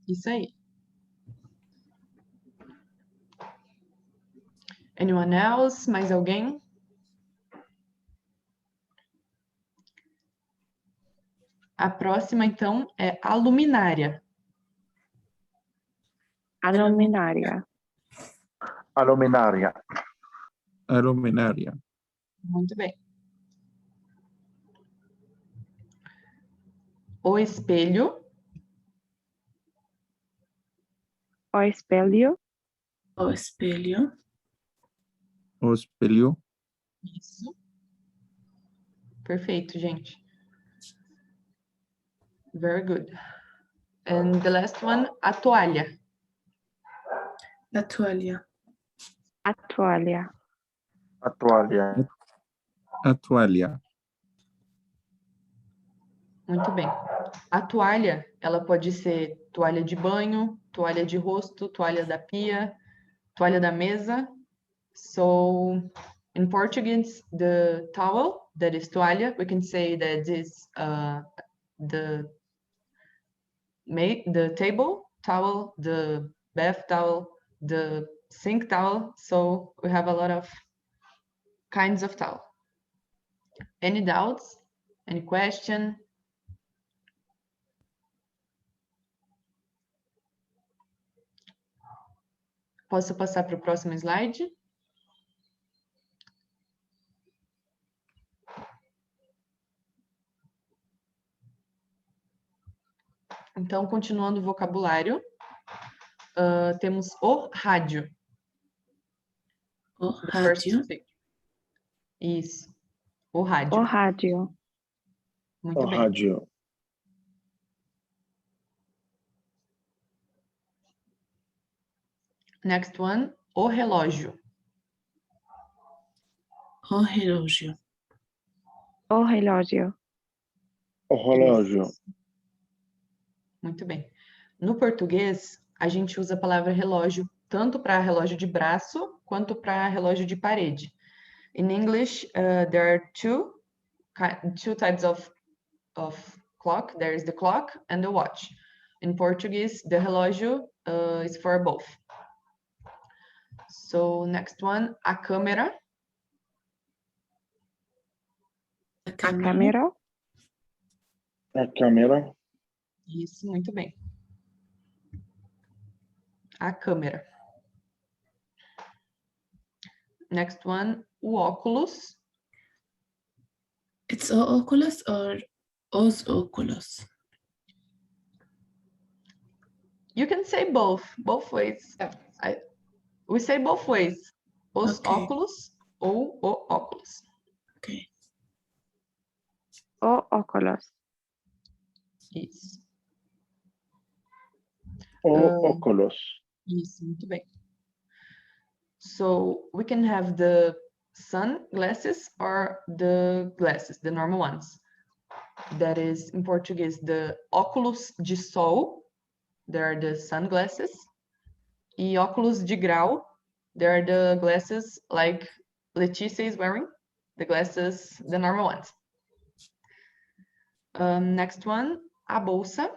Isso aí. Anyone else? Mais alguém? A próxima, então, é a luminária. A luminária. A luminária. A luminária. Muito bem. O espelho. O espelho. O espelho. O espelho. Isso. Perfeito, gente. Very good. And the last one, a toalha. A toalha. A toalha. A toalha. A toalha. Muito bem. A toalha, ela pode ser toalha de banho, toalha de rosto, toalha da pia, toalha da mesa. So, in Portuguese, the towel, that is toalha, we can say that is the table towel, the bath towel, the sink towel. So we have a lot of kinds of towel. Any doubts? Any question? Posso passar para o próximo slide? Então, continuando o vocabulário, temos o rádio. O rádio. Isso. O rádio. O rádio. Muito O bem. rádio. Next one, o relógio. O relógio. O relógio. O relógio. Muito bem. No português, a gente usa a palavra relógio tanto para relógio de braço quanto para relógio de parede. In English, there are two types of clock. There is the clock and the watch. In Portuguese, the relógio is for both. So next one, a câmera. A câmera. A câmera. Isso, muito bem. A câmera. Next one, o óculos. It's Oculus or Os óculos. You can say both ways. We say both ways. Os óculos ou o óculos. Okay. O óculos. Isso. O óculos. Isso, muito bem. So we can have the sunglasses or the glasses, the normal ones. That is, in Portuguese, the óculos de sol. There are the sunglasses. E óculos de grau. There are the glasses like Letícia is wearing. The glasses, the normal ones. Next one, a bolsa.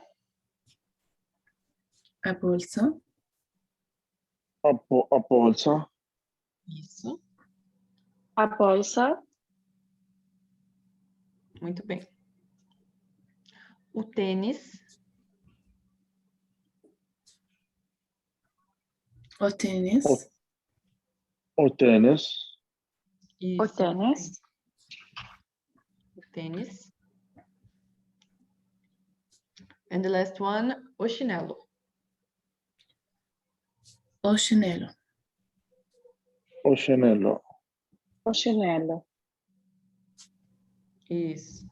A bolsa. A bolsa. Isso. A bolsa. Muito bem. O tênis. O tênis. O tênis. Isso. O tênis. O tênis. And the last one, o chinelo. O chinelo. O chinelo. O chinelo. Isso.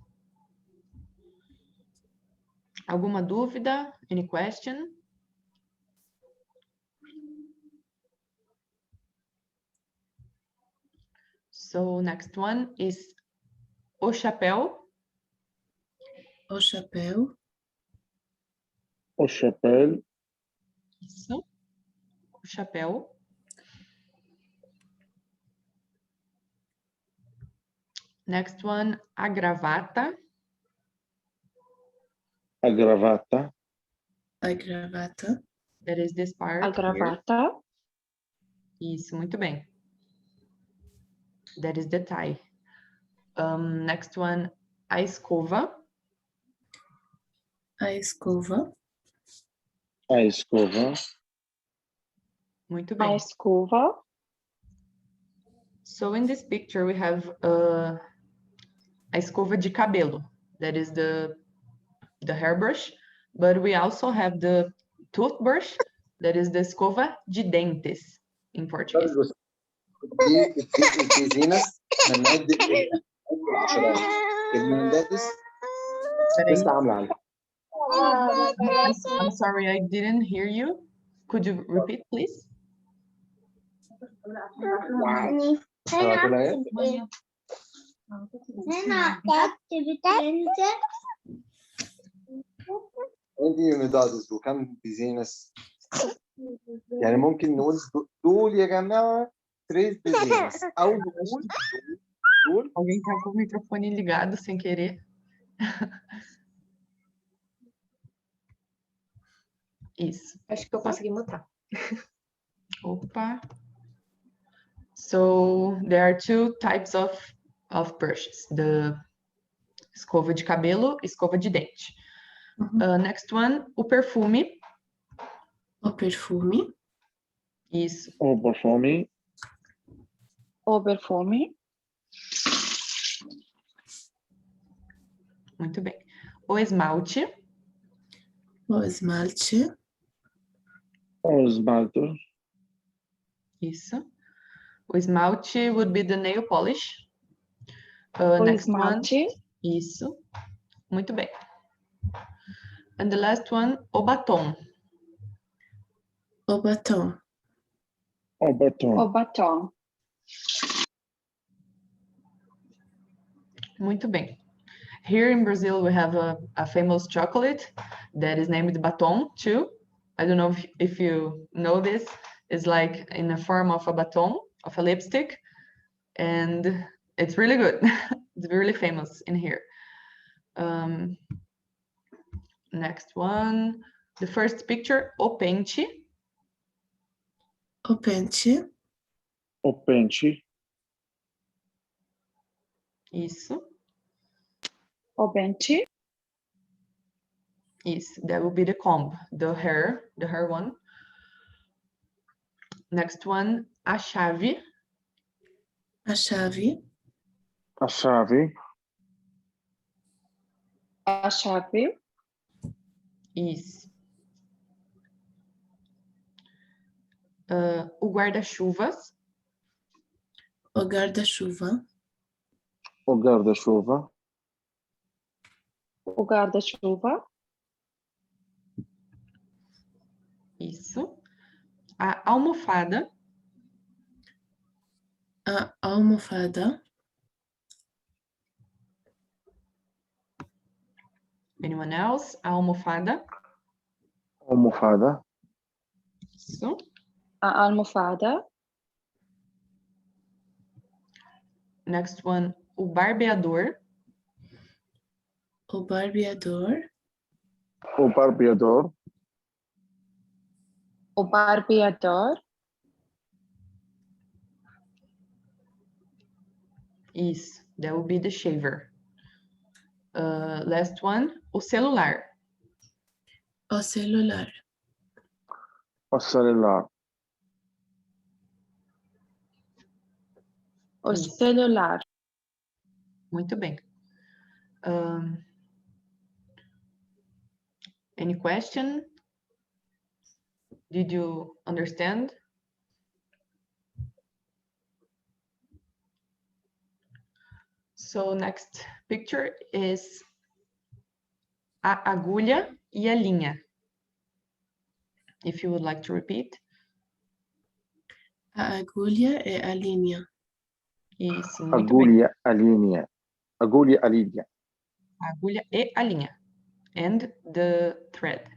Alguma dúvida? Any question? So next one is o chapéu. O chapéu. O chapéu. Isso. O chapéu. Next one, a gravata. A gravata. A gravata. That is this part. A gravata. Here. Isso, muito bem. That is the tie. Next one, a escova. A escova. A escova. Muito bem. A escova. So in this picture we have a escova de cabelo. That is the hairbrush. But we also have the toothbrush. That is the escova de dentes in Portuguese. I'm sorry, I didn't hear you. Could you repeat, please? عندي مدادس وكم بيزينس يعني ممكن نقول دول يا جماعة 3 بيزينس أو دول Alguém tá com o microfone ligado sem querer. Isso. Acho que eu consegui mutar. Opa. So there are two types of brushes. The escova de cabelo, escova de dente. Next one, o perfume. O perfume. Isso. O perfume. O perfume. Muito bem. O esmalte. O esmalte. O esmalte. Isso. O esmalte would be the nail polish. O Next esmalte. one. Isso. Muito bem. And the last one, o batom. O batom. O batom. O batom. Muito bem. Here in Brazil, we have a famous chocolate that is named batom too. I don't know if you know this. It's like in the form of a baton, of a lipstick. And it's really good. It's really famous in here. Next one. The first picture, o pente. O pente. O pente. Isso. O pente. Isso. That will be the comb, the hair one. Next one, a chave. A chave. A chave. A A chave. Isso. O guarda-chuvas. O guarda-chuva. O guarda-chuva. O guarda-chuva. Isso. A almofada. A almofada. Anyone else? A almofada. Almofada. Isso. A almofada. Next one, o barbeador. O barbeador. O barbeador. O barbeador. Isso. That will be the shaver. Last one, o celular. O celular. O celular. O Isso. celular. Muito bem. Any question? Did you understand? So next picture is a agulha e a linha. If you would like to repeat. A agulha e a linha. Isso, muito bem. Agulha, a linha. Agulha, a linha. A agulha e a linha. And the thread.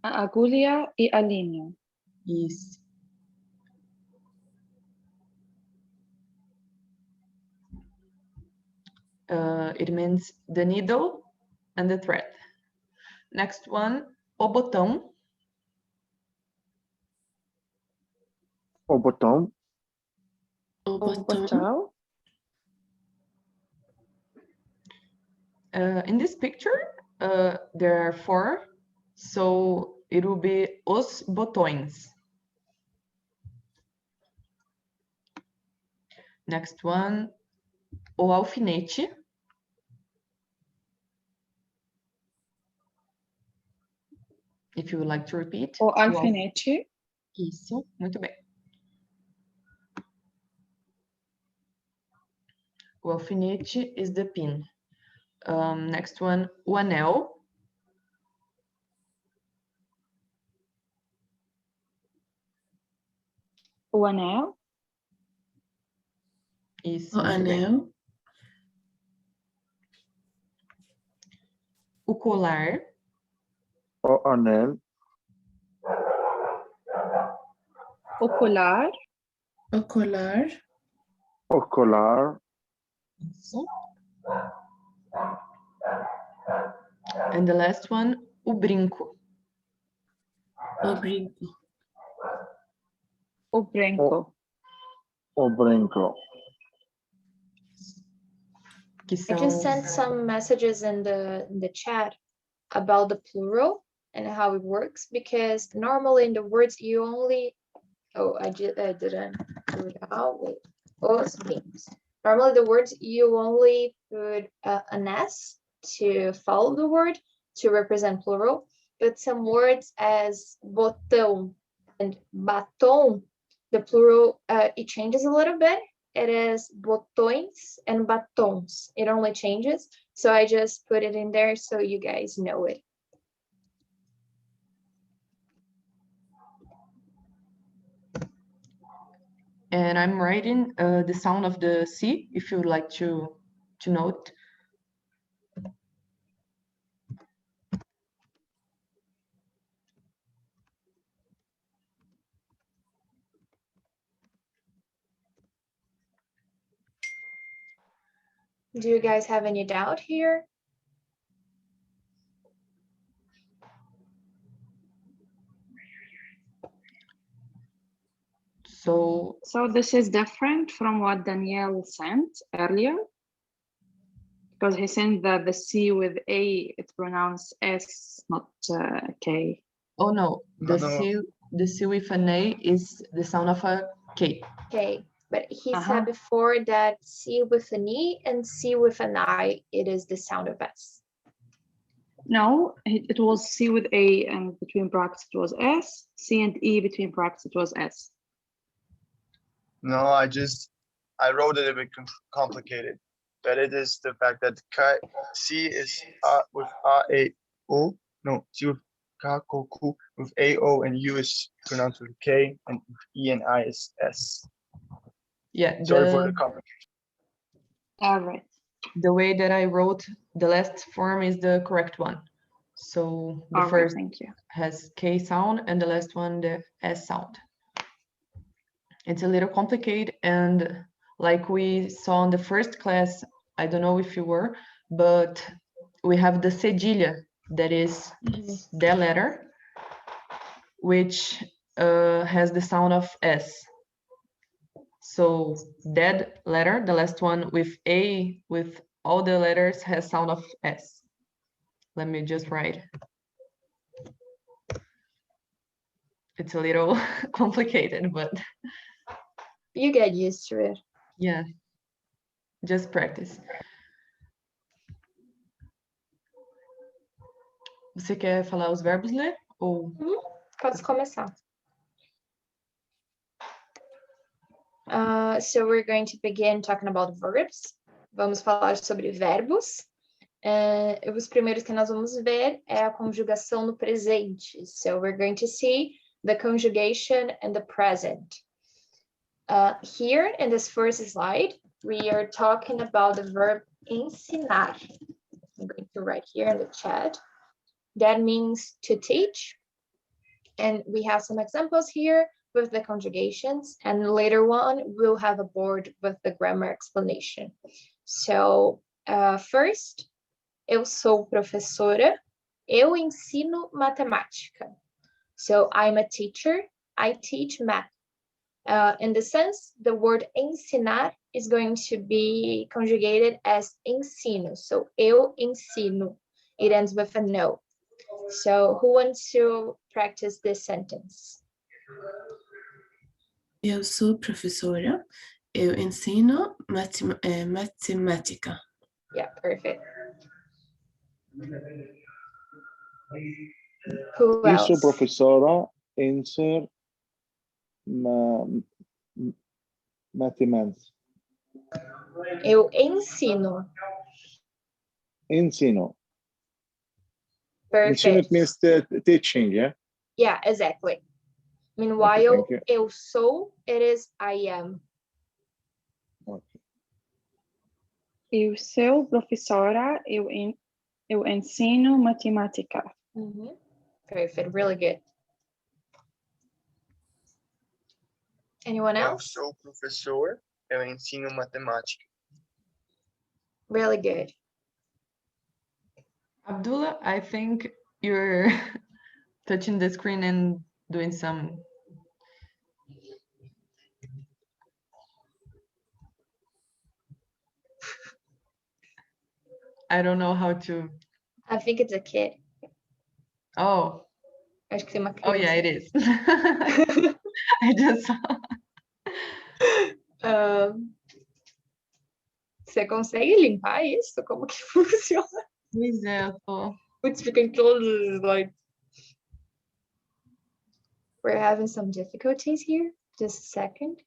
A agulha e a linha. Isso. It means the needle and the thread. Next one, o botão. O botão. O O botão. botão. In this picture, there are 4, so it will be os botões. Next one, o alfinete. If you would like to repeat. O alfinete. Isso, muito bem. O alfinete is the pin. Next one, o anel. O anel. Isso, O muito bem. anel. O colar. O anel. O colar. O colar. O colar. Isso. And the last one, o brinco. O brinco. O brinco. O brinco. Que I são... just sent some messages in the chat about the plural and how it works, because normally in the words you only, I didn't do it out. Wait. Os things. Normally the words you only put an S to follow the word to represent plural, but some words as botão and batom, the plural, it changes a little bit. It is botões and batons. It only changes. So I just put it in there so you guys know it. And I'm writing the sound of the C, if you would like to note. Do you guys have any doubt here? So this is different from what Danielle sent earlier, because he sent that the C with A, it's pronounced S, not K. Oh no, the C with an A is the sound of a K. Okay, but he said before that C with an E and C with an I, it is the sound of S. No, it was C with A and between brackets it was S. C and E between brackets it was S. No, I wrote it a bit complicated. But it is the fact that C is with A-O. No, C with K-K-K with A-O, and U is pronounced with K, and E and I is S. Yeah. Sorry for the complication. All right. The way that I wrote the last form is the correct one. So the first thank you. has K sound and the last one the S sound. It's a little complicated, and like we saw in the first class, I don't know if you were, but we have the cedilha, that is the letter, which has the sound of S. So that letter, the last one with A, with all the letters, has sound of S. Let me just write. It's a little complicated, but you get used to it. Yeah, just practice. Você quer falar os verbos, Lê? Ou... Pode começar. So we're going to begin talking about verbs. Vamos falar sobre verbos. Os primeiros que nós vamos ver é a conjugação no presente. So we're going to see the conjugation in the present. Here in this first slide, we are talking about the verb ensinar. I'm going to write here in the chat. That means to teach. And we have some examples here with the conjugations, and later on we'll have a board with the grammar explanation. So first, eu sou professora, eu ensino matemática. So I'm a teacher, I teach math. In the sense, the word ensinar is going to be conjugated as ensino. So eu ensino. It ends with a no. So who wants to practice this sentence? Eu sou professora, eu ensino matemática. Yeah, perfect. Who else? Eu sou professora, ensino matemática. Eu ensino. Ensino. Perfect. Ensino means teaching, yeah? Yeah, exactly. Meanwhile, Okay, eu sou, it is I am. Okay. Eu sou professora, eu ensino matemática. Perfect, really good. Anyone Eu else? sou professor, eu ensino matemática. Really good. Abdullah, I think you're touching the screen and doing some... I don't know how to... I think it's a kid. Oh. Acho que tem uma criança. Oh, yeah, it is. I just saw. Você consegue limpar isso? Como que funciona? Pois é, eu tô... Putz, fica em todos os slides. We're having some difficulties here. Just a second.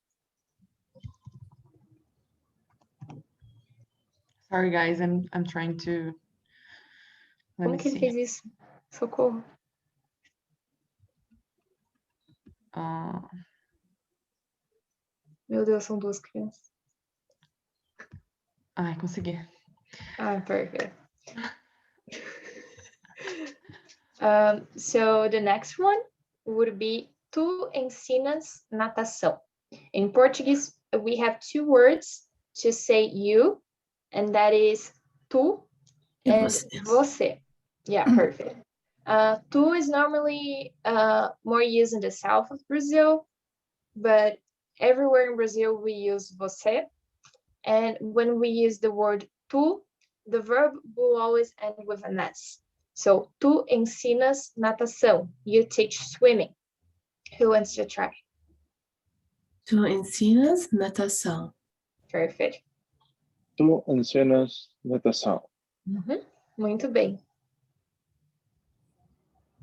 Sorry, guys, I'm trying to... Como que ele fez isso? Socorro. Meu Deus, são duas crianças. Ai, consegui. Perfect. So the next one would be tu ensinas natação. In Portuguese, we have two words to say you, and that is tu and você. Yeah, perfect. Tu is normally more used in the south of Brazil, but everywhere in Brazil we use você. And when we use the word tu, the verb will always end with an S. So, tu ensinas natação. You teach swimming. Who wants to try? Tu ensinas natação. Perfect. Tu ensinas natação. Muito bem.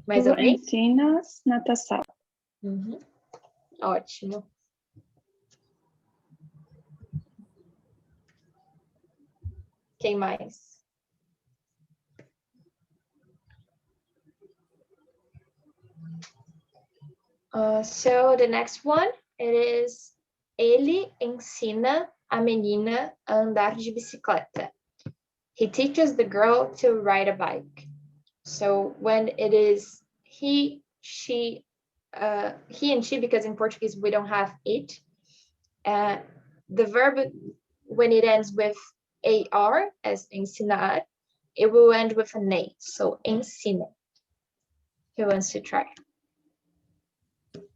Mais Tu alguém? ensinas natação. Uhum. Ótimo. Quem mais? So the next one, it is ele ensina a menina a andar de bicicleta. He teaches the girl to ride a bike. So when it is he, she, he and she, because in Portuguese we don't have it, the verb, when it ends with AR, as ensinar, it will end with an A, so ensina. Who wants to try?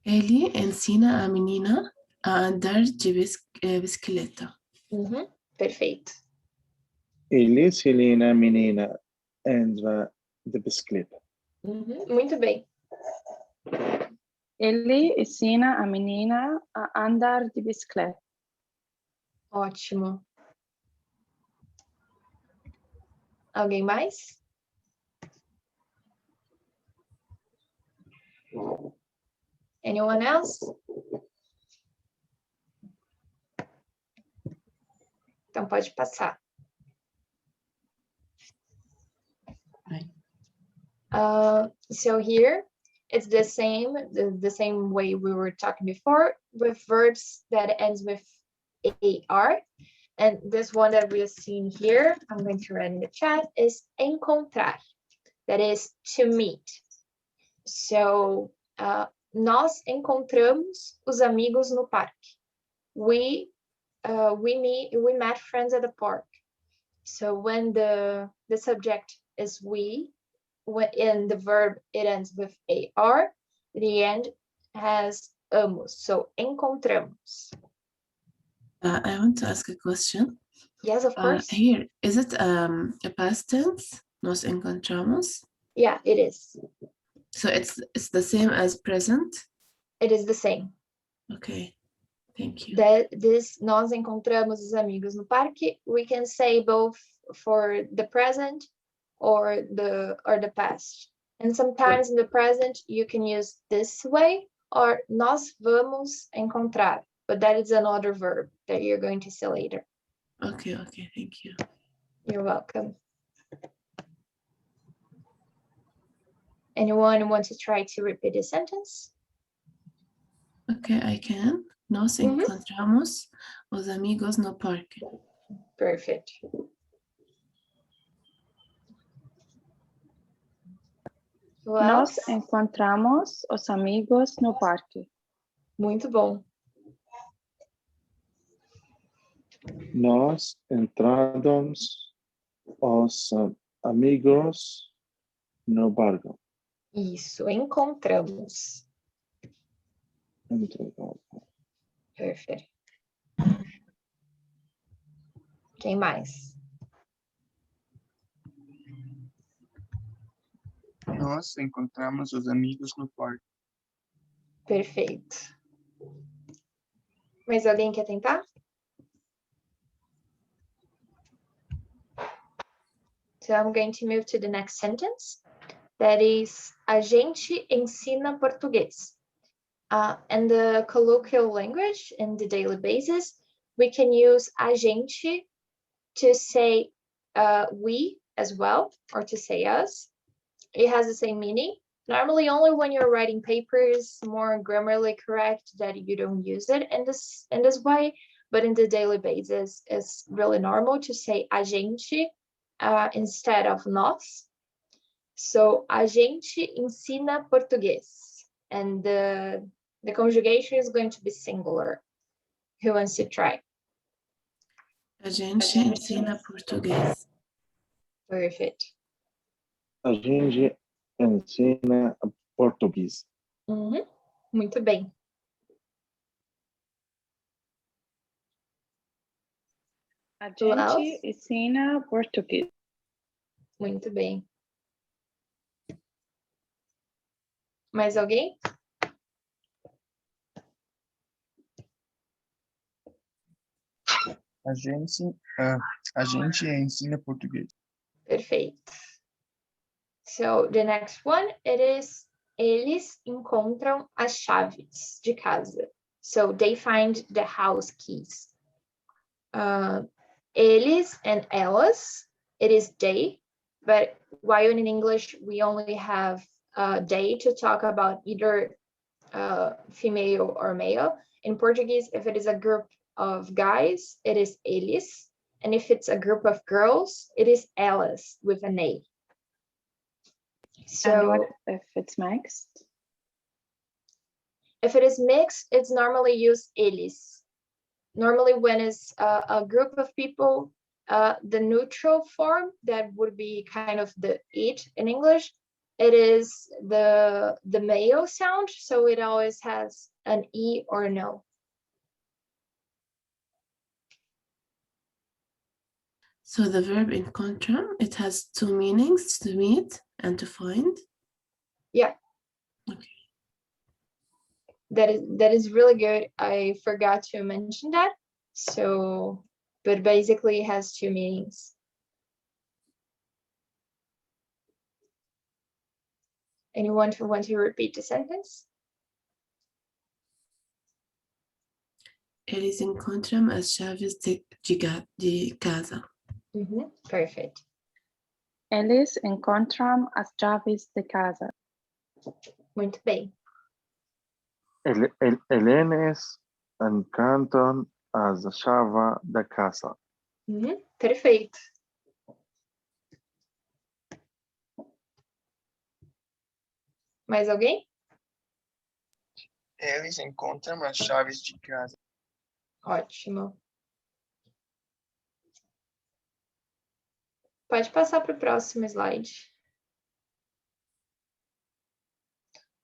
Ele ensina a menina a andar de bicicleta. Perfeito. Ele ensina a menina a andar de bicicleta. Muito bem. Ele ensina a menina a andar de bicicleta. Ótimo. Alguém mais? Anyone else? Então pode passar. So here it's the same way we were talking before, with verbs that ends with AR. And this one that we are seeing here, I'm going to write in the chat, is encontrar. That is to meet. So nós encontramos os amigos no parque. We met friends at the park. So when the subject is we, in the verb it ends with AR, the end has amos. So encontramos. I want to ask a question. Yes, of course. Here, is it a past tense? Nos encontramos? Yeah, it is. So it's the same as present? It is the same. Okay, thank you. Nós encontramos os amigos no parque. We can say both for the present or the past. And sometimes in the present you can use this way, or nós vamos encontrar. But that is another verb that you're going to see later. Okay, thank you. You're welcome. Anyone want to try to repeat the sentence? Okay, I can. Nos encontramos os amigos no parque. Perfect. Nós encontramos os amigos no parque. Muito bom. Nós entramos os amigos no barco. Isso, encontramos. Perfeito. Quem mais? Nós encontramos os amigos no parque. Perfeito. Mais alguém quer tentar? So I'm going to move to the next sentence. That is, a gente ensina português. And the colloquial language, in the daily basis, we can use a gente to say we as well, or to say us. It has the same meaning. Normally, only when you're writing papers, more grammarly correct, that you don't use it in this way. But in the daily basis, it's really normal to say a gente instead of nós. So, a gente ensina português. And the conjugation is going to be singular. Who wants to try? A gente ensina português. Perfect. A gente ensina português. Muito bem. A gente ensina português. Muito bem. Mais alguém? A gente ensina português. Perfeito. So the next one, it is eles encontram as chaves de casa. So they find the house keys. Eles and elas, it is they, but while in English we only have they to talk about either female or male. In Portuguese, if it is a group of guys, it is eles, and if it's a group of girls, it is elas with an A. So And what if it's mixed? if it is mixed, it's normally used eles. Normally when it's a group of people, the neutral form, that would be kind of the it in English, it is the male sound, so it always has an E or an O. So the verb encontrar, it has two meanings, to meet and to find. Yeah. Okay. That is really good. I forgot to mention that. So, but basically it has two meanings. Anyone who want to repeat the sentence? Eles encontram as chaves de casa. Perfect. Eles encontram as chaves de casa. Muito bem. Eles encantam as chaves da casa. Perfeito. Mais alguém? Eles encontram as chaves de casa. Ótimo. Pode passar para o próximo slide.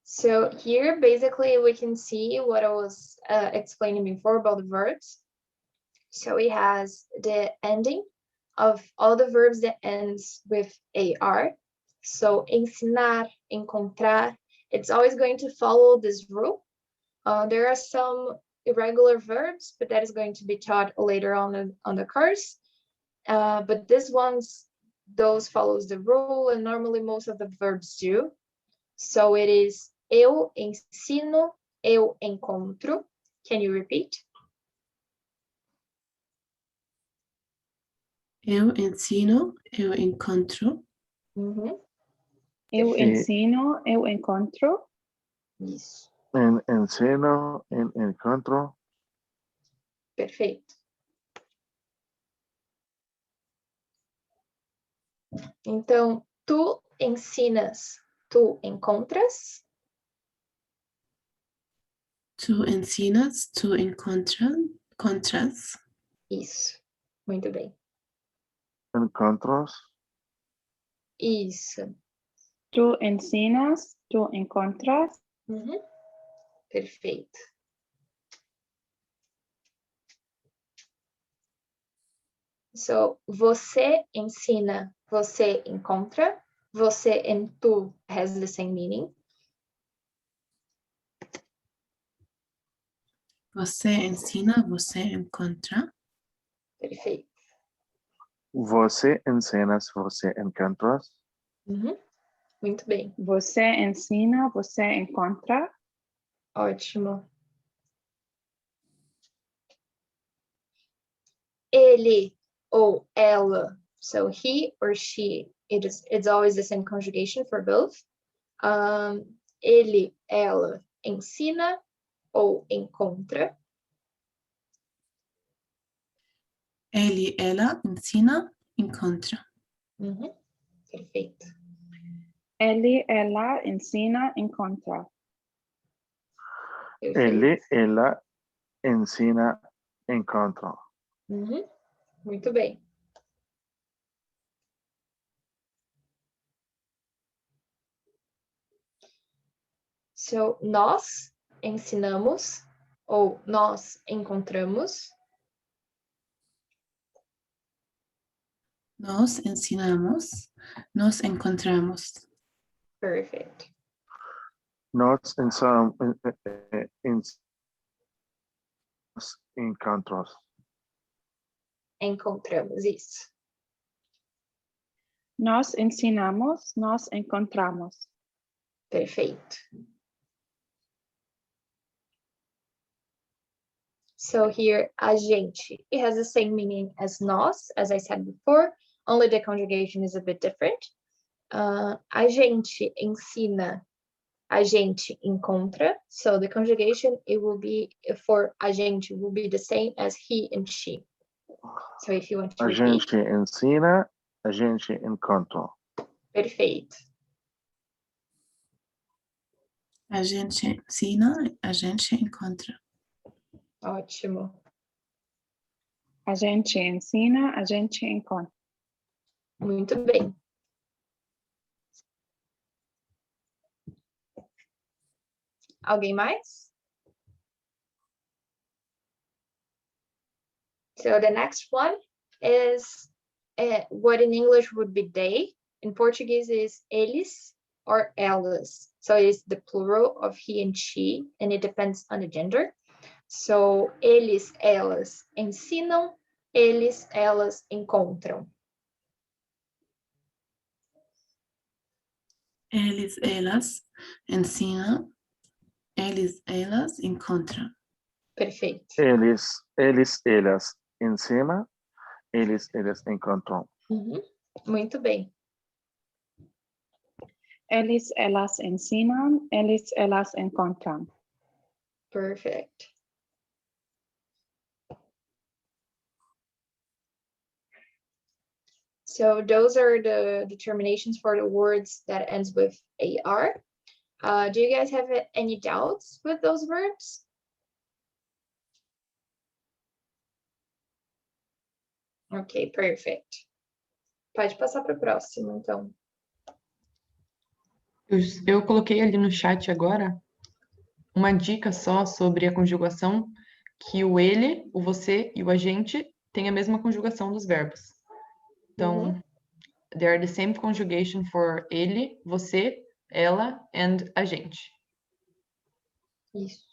So here, basically, we can see what I was explaining before about the verbs. So it has the ending of all the verbs that ends with AR. So ensinar, encontrar, it's always going to follow this rule. There are some irregular verbs, but that is going to be taught later on the course. But this one's, those follows the rule, and normally most of the verbs do. So it is eu ensino, eu encontro. Can you repeat? Eu ensino, eu encontro. Eu ensino, eu encontro. Isso. Ensino, encontro. Perfeito. Então, tu ensinas, tu encontras. Tu ensinas, tu encontras. Isso. Muito bem. Encontros. Isso. Tu ensinas, tu encontras. Perfeito. So, você ensina, você encontra. Você and tu has the same meaning. Você ensina, você encontra. Perfeito. Você ensinas, você encontras. Muito bem. Você ensina, você encontra. Ótimo. Ele ou ela. So he or she, it's always the same conjugation for both. Ele, ela ensina ou encontra. Ele, ela ensina, encontra. Perfeito. Ele, ela ensina, encontra. Ele, ela ensina, encontra. Muito bem. So, nós ensinamos ou nós encontramos. Nós ensinamos, nós encontramos. Perfect. Nós encontramos. Encontramos, isso. Nós ensinamos, nós encontramos. Perfeito. So here, a gente, it has the same meaning as nós, as I said before, only the conjugation is a bit different. A gente ensina, a gente encontra. So the conjugation, it will be, for a gente, will be the same as he and she. So if you want to A repeat. gente ensina, a gente encontra. Perfeito. A gente ensina, a gente encontra. Ótimo. A gente ensina, a gente encontra. Muito bem. Alguém mais? So the next one is what in English would be they. In Portuguese is eles or elas. So it's the plural of he and she, and it depends on the gender. So eles, elas ensinam, eles, elas encontram. Eles, elas ensinam, eles, elas encontram. Perfeito. Eles, elas ensinam, eles encontram. Uhum. Muito bem. Eles, elas ensinam, eles, elas encontram. Perfect. So those are the determinations for the words that ends with AR. Do you guys have any doubts with those verbs? Ok, perfect. Pode passar para o próximo, então. Eu coloquei ali no chat agora uma dica só sobre a conjugação, que o ele, o você e o a gente têm a mesma conjugação dos verbos. Então, they are the same conjugation for ele, você, ela and a gente. Isso.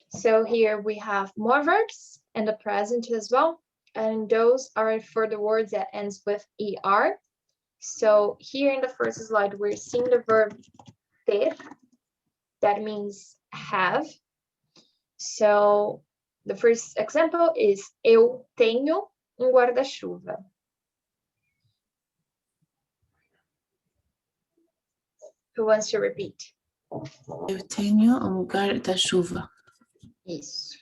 So here we have more verbs and the present as well. And those are for the words that ends with ER. So here in the first slide, we're seeing the verb ter. That means have. So the first example is eu tenho guarda-chuva. Who wants to repeat? Eu tenho guarda-chuva. Isso.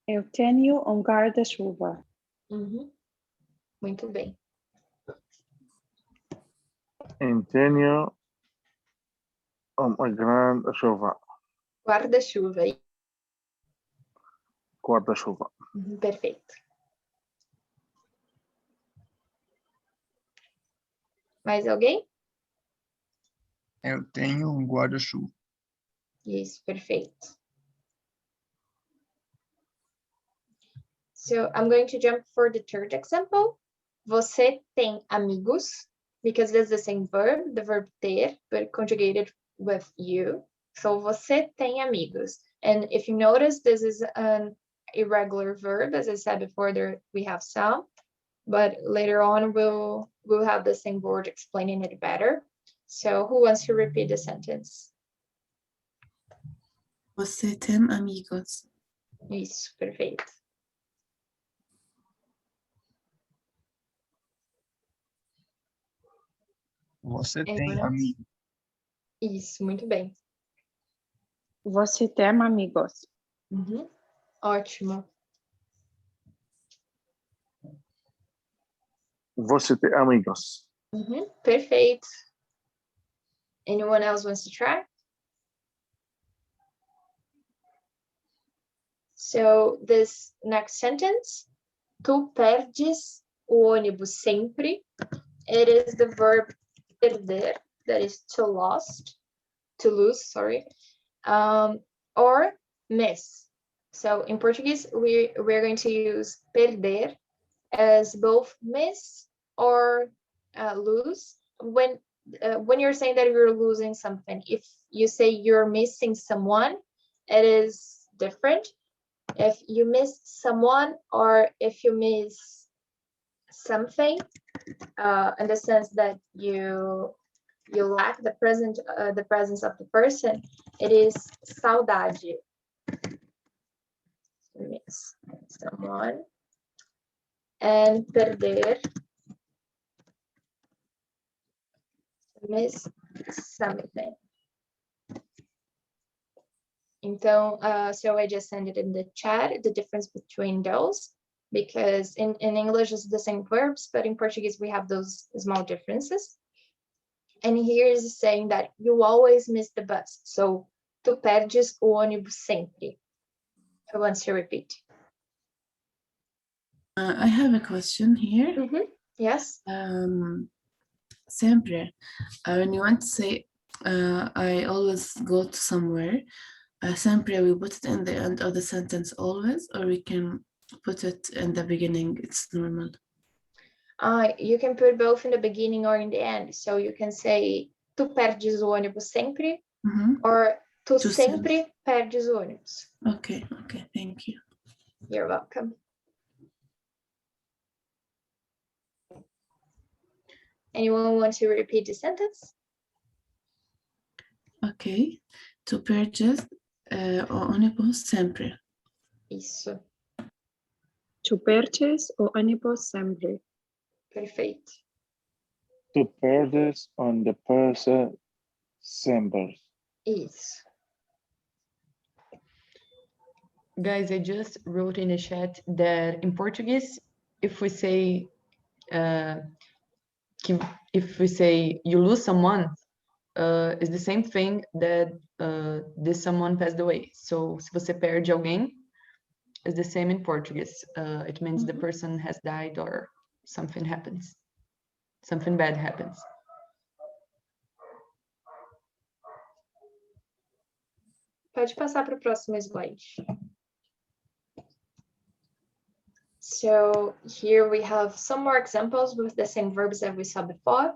Eu tenho guarda-chuva. Muito bem. Eu tenho guarda-chuva. Guarda-chuva. Guarda-chuva. Perfeito. Mais alguém? Eu tenho guarda-chuva. Isso, perfeito. So I'm going to jump for the third example. Você tem amigos, because that's the same verb, the verb ter, but conjugated with you. So você tem amigos. And if you notice, this is an irregular verb. As I said before, there we have some, but later on we'll have the same word explaining it better. So who wants to repeat the sentence? Você tem amigos. Isso, perfeito. Você tem amigos. Isso, muito bem. Você tem amigos. Ótimo. Você tem amigos. Perfeito. Anyone else wants to try? So this next sentence, tu perdes o ônibus sempre. It is the verb perder, that is to lose, sorry, or miss. So in Portuguese, we're going to use perder as both miss or lose. When you're saying that you're losing something, if you say you're missing someone, it is different. If you miss someone or if you miss something, in the sense that you lack the presence of the person, it is saudade. Miss someone. And perder, miss something. Então, so I just sent it in the chat, the difference between those, because in English it's the same verbs, but in Portuguese we have those small differences. And here is saying that you always miss the bus. So, tu perdes o ônibus sempre. I want to repeat. I have a question here. Yes. Sempre. When you want to say, I always go to somewhere, sempre we put it in the end of the sentence always, or we can put it in the beginning, it's normal. You can put both in the beginning or in the end. So you can say, tu perdes o ônibus sempre, or tu sempre perdes o ônibus. Okay, thank you. You're welcome. Anyone want to repeat the sentence? Okay, tu perdes o ônibus sempre. Isso. Tu perdes o ônibus sempre. Perfeito. Tu perdes on the person sempre. Isso. Guys, I just wrote in the chat that in Portuguese, if we say you lose someone, it's the same thing that this someone passed away. So, se você perde alguém, it's the same in Portuguese. It means the person has died or something happens. Something bad happens. Pode passar para o próximo slide. So here we have some more examples with the same verbs that we saw before,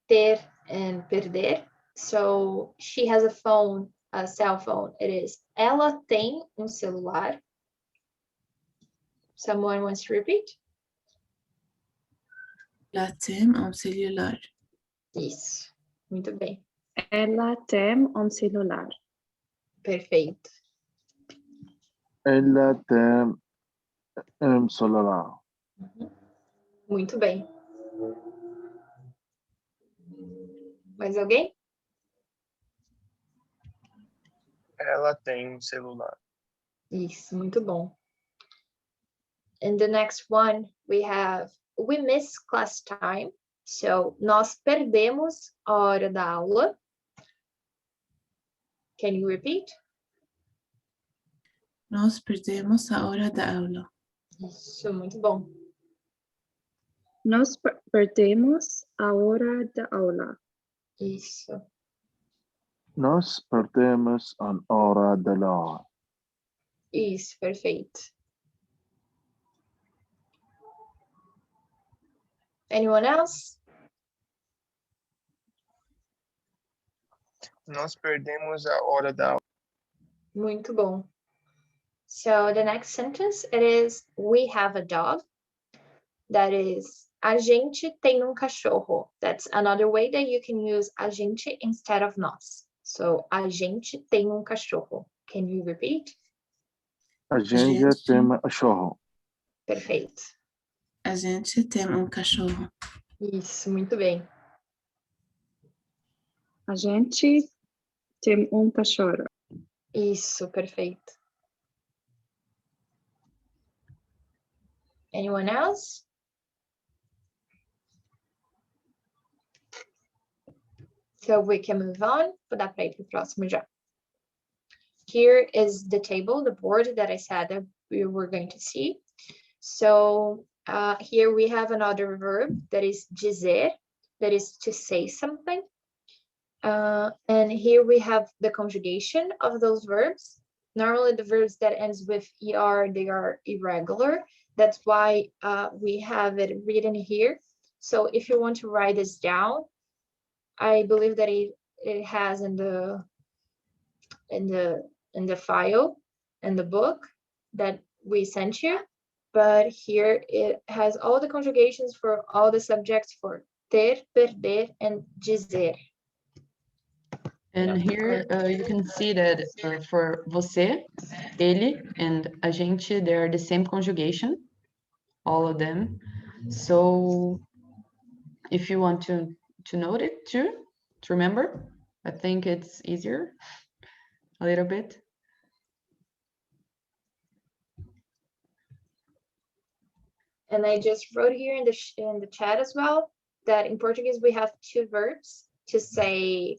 ter and perder. So she has a phone, a cell phone. It is, ela tem celular. Someone wants to repeat? Ela tem celular. Isso, muito bem. Ela tem celular. Perfeito. Ela tem celular. Muito bem. Mais alguém? Ela tem celular. Isso, muito bom. And the next one we have, we miss class time. So, nós perdemos a hora da aula. Can you repeat? Nós perdemos a hora da aula. Isso, muito bom. Nós perdemos a hora da aula. Isso. Nós perdemos a hora da aula. Isso, perfeito. Anyone else? Nós perdemos a hora da aula. Muito bom. So the next sentence, it is, we have a dog. That is, a gente tem cachorro. That's another way that you can use a gente instead of nós. So, a gente tem cachorro. Can you repeat? A gente tem cachorro. Perfeito. A gente tem cachorro. Isso, muito bem. A gente tem cachorro. Isso, perfeito. Anyone else? So we can move on. Vou dar para ir para o próximo já. Here is the table, the board that I said that we were going to see. So here we have another verb that is dizer, that is to say something. And here we have the conjugation of those verbs. Normally the verbs that ends with er, they are irregular. That's why we have it written here. So if you want to write this down, I believe that it has in the file, in the book. that we sent you, but here it has all the conjugations for all the subjects for ter, perder, and dizer. And here you can see that for você, ele, and a gente, they are the same conjugation, all of them. So if you want to note it too, to remember, I think it's easier a little bit. And I just wrote here in the chat as well that in Portuguese we have two verbs to say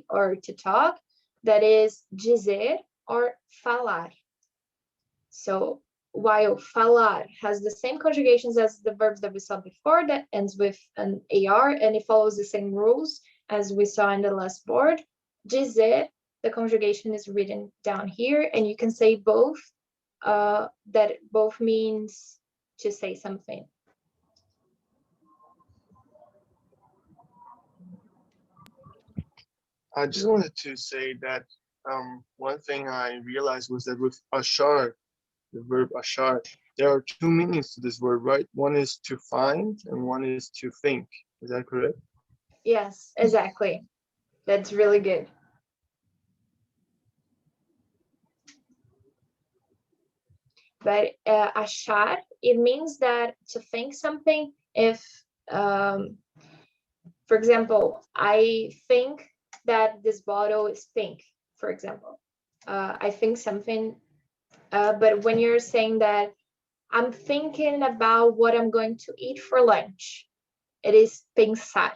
or to talk. That is dizer or falar. So while falar has the same conjugations as the verbs that we saw before, that ends with an AR and it follows the same rules as we saw in the last board, dizer, the conjugation is written down here, and you can say both, that both means to say something. I just wanted to say that one thing I realized was that with achar, the verb achar, there are two meanings to this word, right? One is to find and one is to think. Is that correct? Yes, exactly. That's really good. But achar, it means that to think something. If, for example, I think that this bottle is pink, for example. I think something, but when you're saying that I'm thinking about what I'm going to eat for lunch, it is pensar.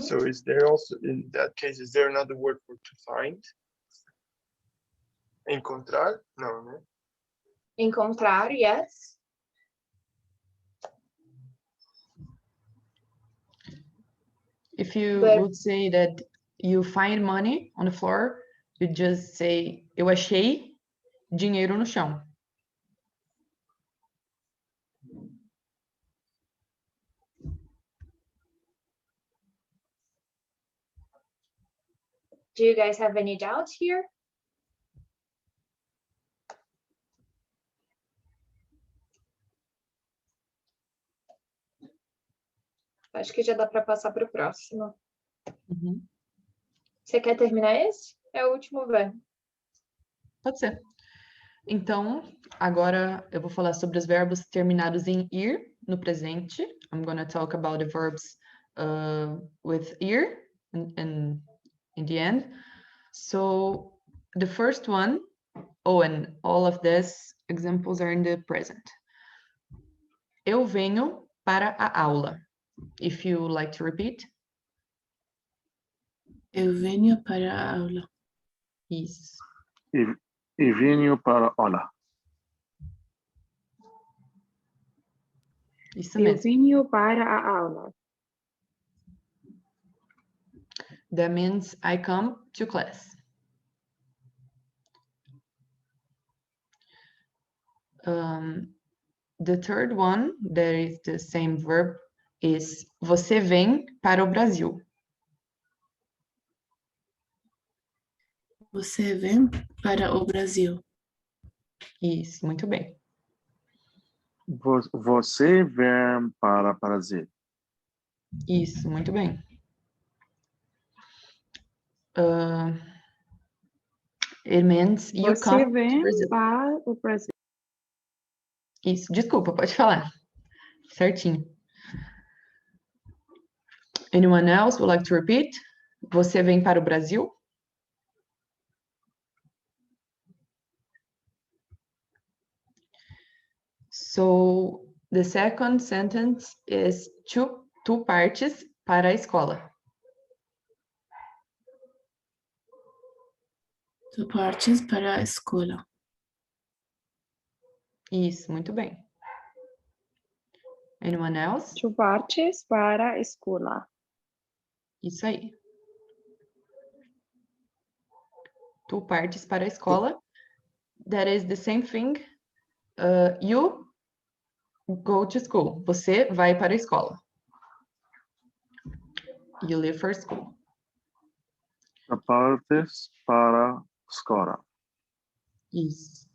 So is there also, in that case, is there another word for to find? Encontrar? No, no. Encontrar, yes. If you would say that you find money on the floor, you just say, eu achei dinheiro no chão. Do you guys have any doubts here? Acho que já dá para passar para o próximo. Você quer terminar esse? É o último verbo. Pode ser. Então, agora eu vou falar sobre os verbos terminados em ir, no presente. I'm going to talk about the verbs with ir in the end. So, the first one, and all of these examples are in the present. Eu venho para a aula. If you like to repeat. Eu venho para a aula. Isso. E venho para a aula. Isso Eu mesmo. venho para a aula. That means I come to class. The third one, that is the same verb, is você vem para o Brasil. Você vem para o Brasil. Isso, muito bem. Você vem para o Brasil. Isso, muito bem. It means you Você come to vem Brazil. para o Brasil. Isso, desculpa, pode falar. Certinho. Anyone else would like to repeat? Você vem para o Brasil? So, the second sentence is tu partes para a escola. Tu partes para a escola. Isso, muito bem. Anyone else? Tu partes para a escola. Isso aí. Tu partes para a escola. That is the same thing. You go to school. Você vai para a escola. You leave for school. Tu partes para a escola. Isso.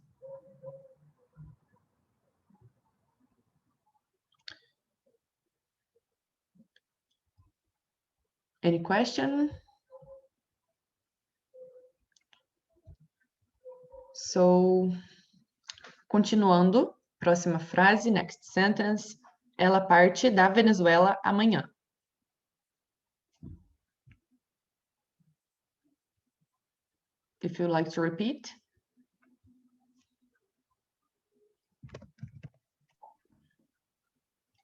Any question? So, continuando, próxima frase, next sentence. Ela parte da Venezuela amanhã. If you like to repeat.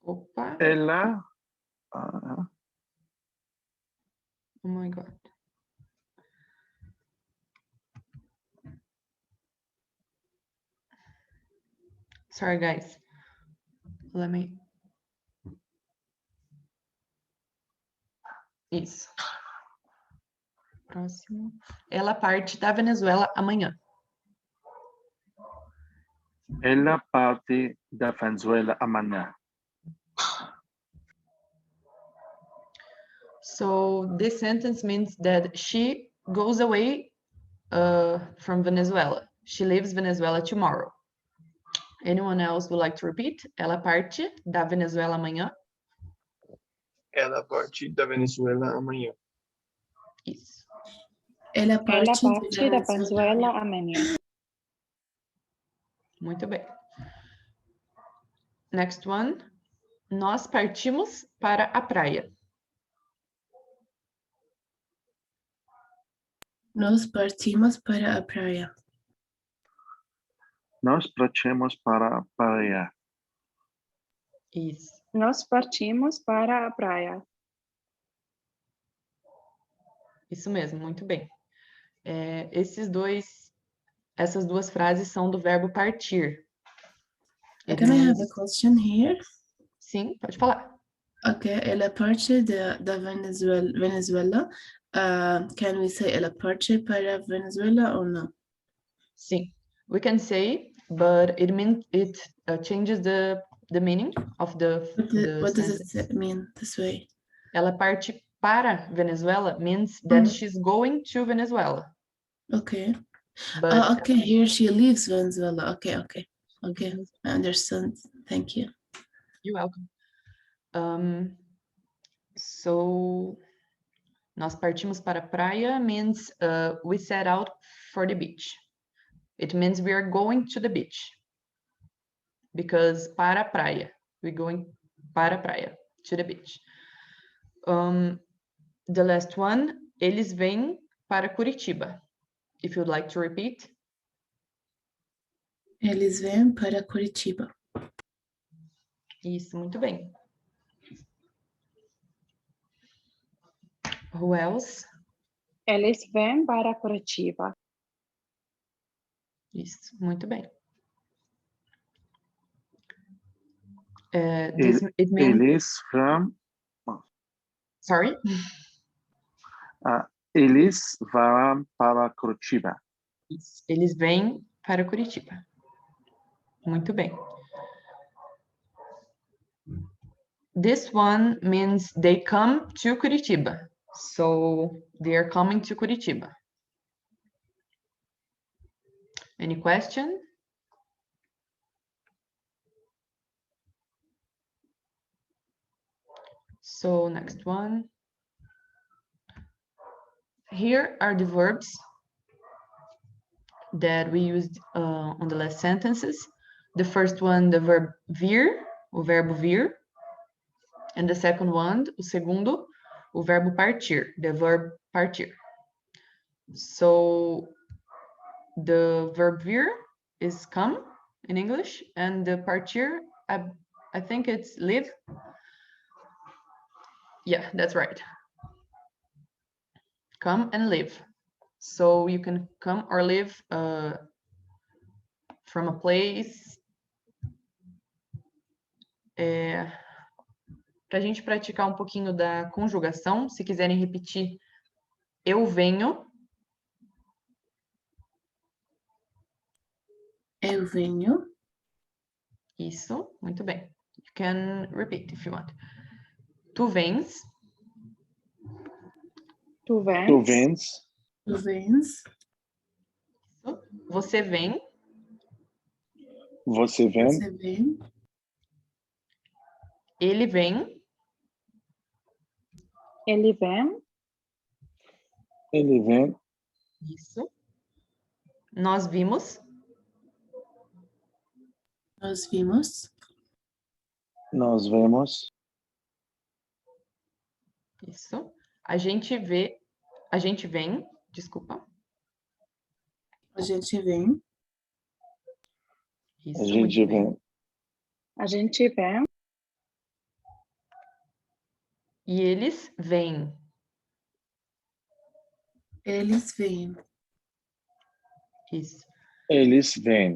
Opa. Ela. Oh my God. Sorry, guys. Let me. Isso. Próximo. Ela parte da Venezuela amanhã. Ela parte da Venezuela amanhã. So this sentence means that she goes away from Venezuela. She leaves Venezuela tomorrow. Anyone else would like to repeat? Ela parte da Venezuela amanhã. Ela parte da Venezuela amanhã. Isso. Ela Ela parte parte da Venezuela amanhã. Muito bem. Next one. Nós partimos para a praia. Nós partimos para a praia. Nós partimos para a praia. Isso. Nós partimos para a praia. Isso mesmo, muito bem. Essas duas frases são do verbo partir. Can I have a question here? Sim, pode falar. Okay, ela parte da Venezuela. Can we say ela parte para Venezuela or no? Sim, we can say, but it means it changes the meaning of the What does sentence. it mean this way? Ela parte para Venezuela means that she's going to Venezuela. Okay. But Okay, here she leaves Venezuela. Okay. I understand. Thank you. You're welcome. So, nós partimos para a praia means we set out for the beach. It means we are going to the beach. Because para a praia, we're going para a praia, to the beach. The last one, eles vêm para Curitiba. If you'd like to repeat. Eles vêm para Curitiba. Isso, muito bem. Who else? Eles vêm para Curitiba. Isso, muito bem. It means... Eles vão. Sorry? Eles vão para Curitiba. Isso, eles vêm para Curitiba. Muito bem. This one means they come to Curitiba. So they are coming to Curitiba. Any question? So next one. Here are the verbs that we used on the last sentences. The first one, the verb vir, o verbo vir. And the second one, o segundo, o verbo partir, the verb partir. So the verb vir is come in English, and the partir, I think it's live. Yeah, that's right. Come and live. So you can come or live from a place. Para a gente praticar um pouquinho da conjugação, se quiserem repetir, eu venho. Eu venho. Isso, muito bem. You can repeat if you want. Tu vens. Tu Tu vens. vens. Tu vens. Você vem. Você vem. Você vem. Ele vem. Ele vem. Ele vem. Isso. Nós vimos. Nós vimos. Nós vemos. Isso. A gente vê. A gente vem. Desculpa. A gente vem. Isso, A muito gente bem. vem. A gente vem. E eles vêm. Eles vêm. Isso. Eles vêm.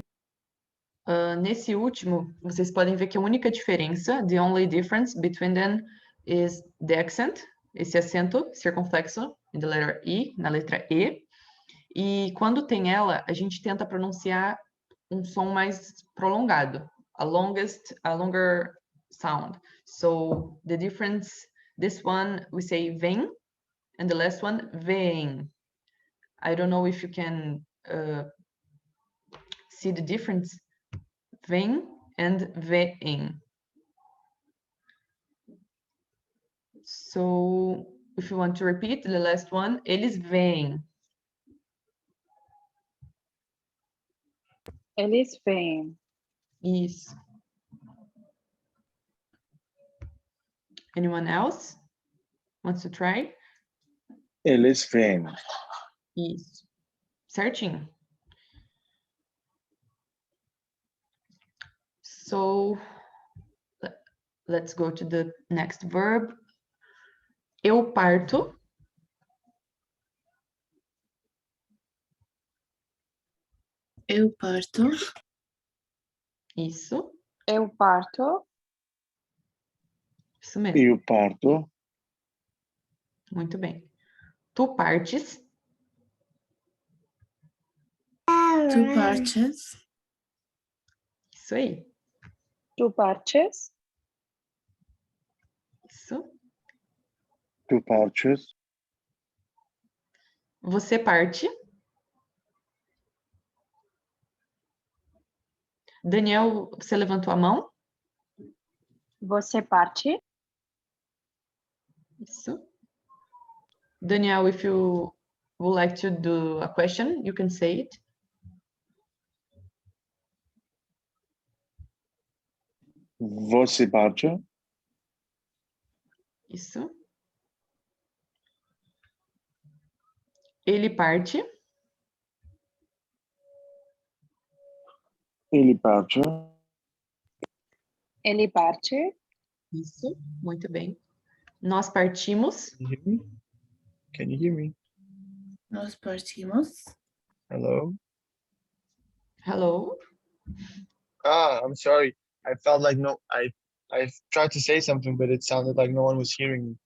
Nesse último, vocês podem ver que a única diferença, the only difference between them is the accent, esse acento circunflexo, in the letter E, na letra E. E quando tem ela, a gente tenta pronunciar um som mais prolongado, a longer sound. So the difference, this one we say vem, and the last one vem. I don't know if you can see the difference. Vem and vem. So if you want to repeat the last one, eles vêm. Eles vêm. Isso. Anyone else wants to try? Eles vêm. Isso. Certinho. So let's go to the next verb. Eu parto. Eu parto. Isso. Eu parto. Isso mesmo. Eu parto. Muito bem. Tu partes. Tu partes. Isso aí. Tu partes. Isso. Tu partes. Você parte. Daniel, você levantou a mão? Você parte. Isso. Daniel, if you would like to do a question, you can say it. Você parte. Isso. Ele parte. Ele parte. Ele parte. Isso. Muito bem. Nós partimos. Can you hear me? Can you hear me? Nós partimos. Hello? Hello. I'm sorry. I felt like I tried to say something, but it sounded like no one was hearing me.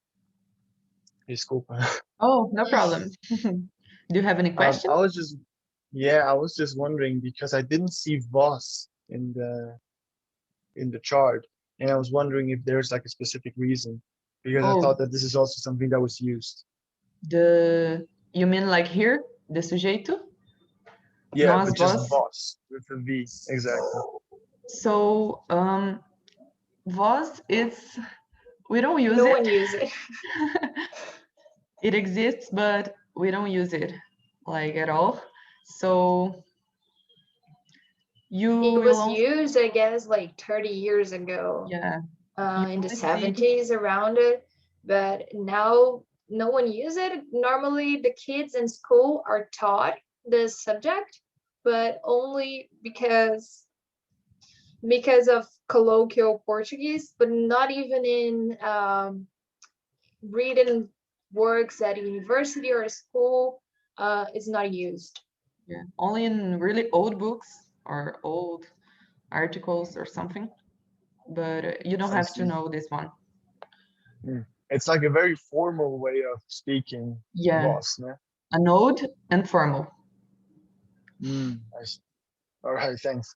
Desculpa. Oh, no problem. Do you have any question? I was just wondering because I didn't see voz in the chart, and I was wondering if there's like a specific reason because I thought that this is also something that was used. You mean like here, the sujeito? Yeah, Nós, but just vós. voz with a V, exactly. So, voz is, we don't use it. No one uses it. It exists, but we don't use it like at all. So It was used, I guess, like 30 years ago. Yeah. In the 70s around it, but now no one uses it. Normally the kids in school are taught this subject, but only because of colloquial Portuguese, but not even in written works at a university or a school. It's not used. Yeah, only in really old books or old articles or something, but you don't have to know this one. It's like a very formal way of speaking. Yeah, voz, né? an old and formal. I see. All right, thanks.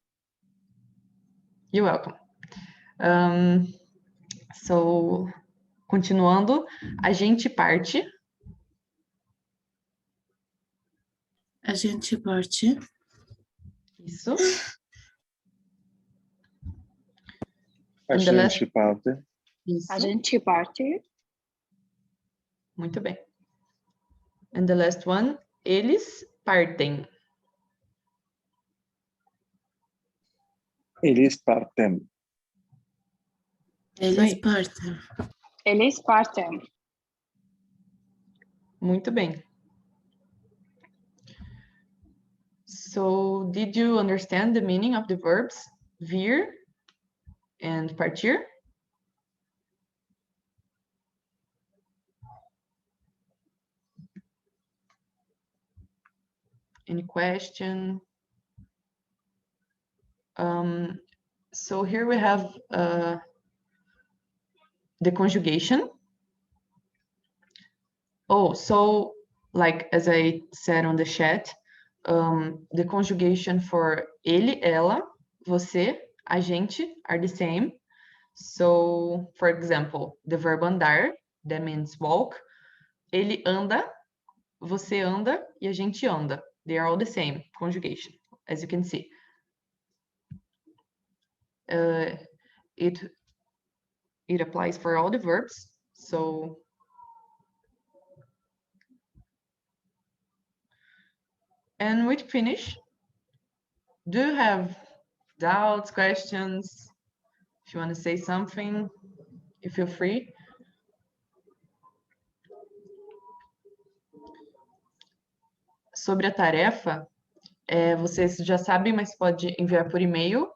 You're welcome. So, continuando, a gente parte. A gente parte. Isso. A And the last- gente parte. Isso. A gente parte. Muito bem. And the last one, eles partem. Eles partem. Eles partem. Eles partem. Muito bem. So, did you understand the meaning of the verbs vir and partir? Any question? So here we have the conjugation. Oh, so like as I said on the chat, the conjugation for ele, ela, você, a gente are the same. So, for example, the verb andar, that means walk. Ele anda, você anda e a gente anda. They are all the same conjugation, as you can see. It applies for all the verbs. So, and we finish. Do you have doubts, questions? If you want to say something, you feel free. Sobre a tarefa, vocês já sabem, mas pode enviar por e-mail,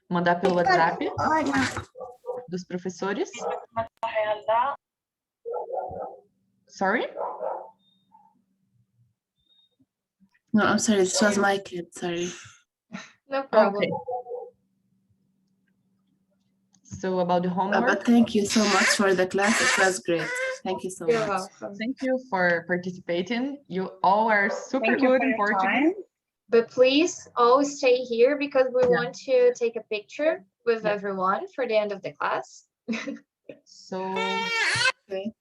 mandar pelo WhatsApp dos professores. Sorry? No, I'm sorry, this was my kid, sorry. No problem. Okay. So about the homework. But thank you so much for the class, it was great. Thank you so You're much. welcome. Thank you for participating. You all are super Thank you good for in your Portuguese. time. But please all stay here because we want to take a picture with everyone for the end of the class. So, okay.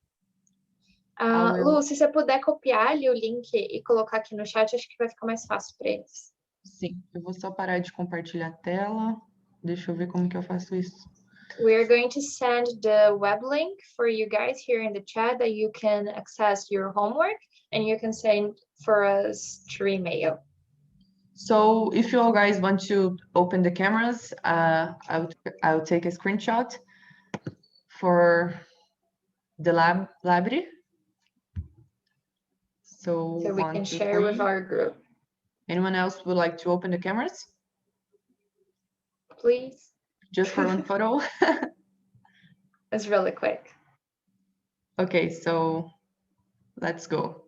Lu, se você puder copiar ali o link e colocar aqui no chat, acho que vai ficar mais fácil para eles. Sim, eu vou só parar de compartilhar a tela. Deixa eu ver como que eu faço isso. We're going to send the web link for you guys here in the chat that you can access your homework and you can send for us through email. So if you all guys want to open the cameras, I'll take a screenshot for the Labri. So we can share with our group. Anyone else would like to open the cameras? Please. Just for one photo? It's really quick. Okay, so let's go.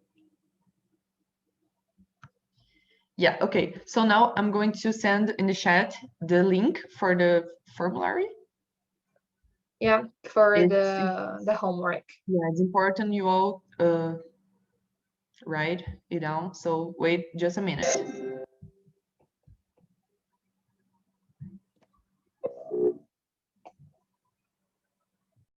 Yeah, okay. So now I'm going to send in the chat the link for the formulary. Yeah, for the homework. Yeah, it's important you all write it down. So wait just a minute.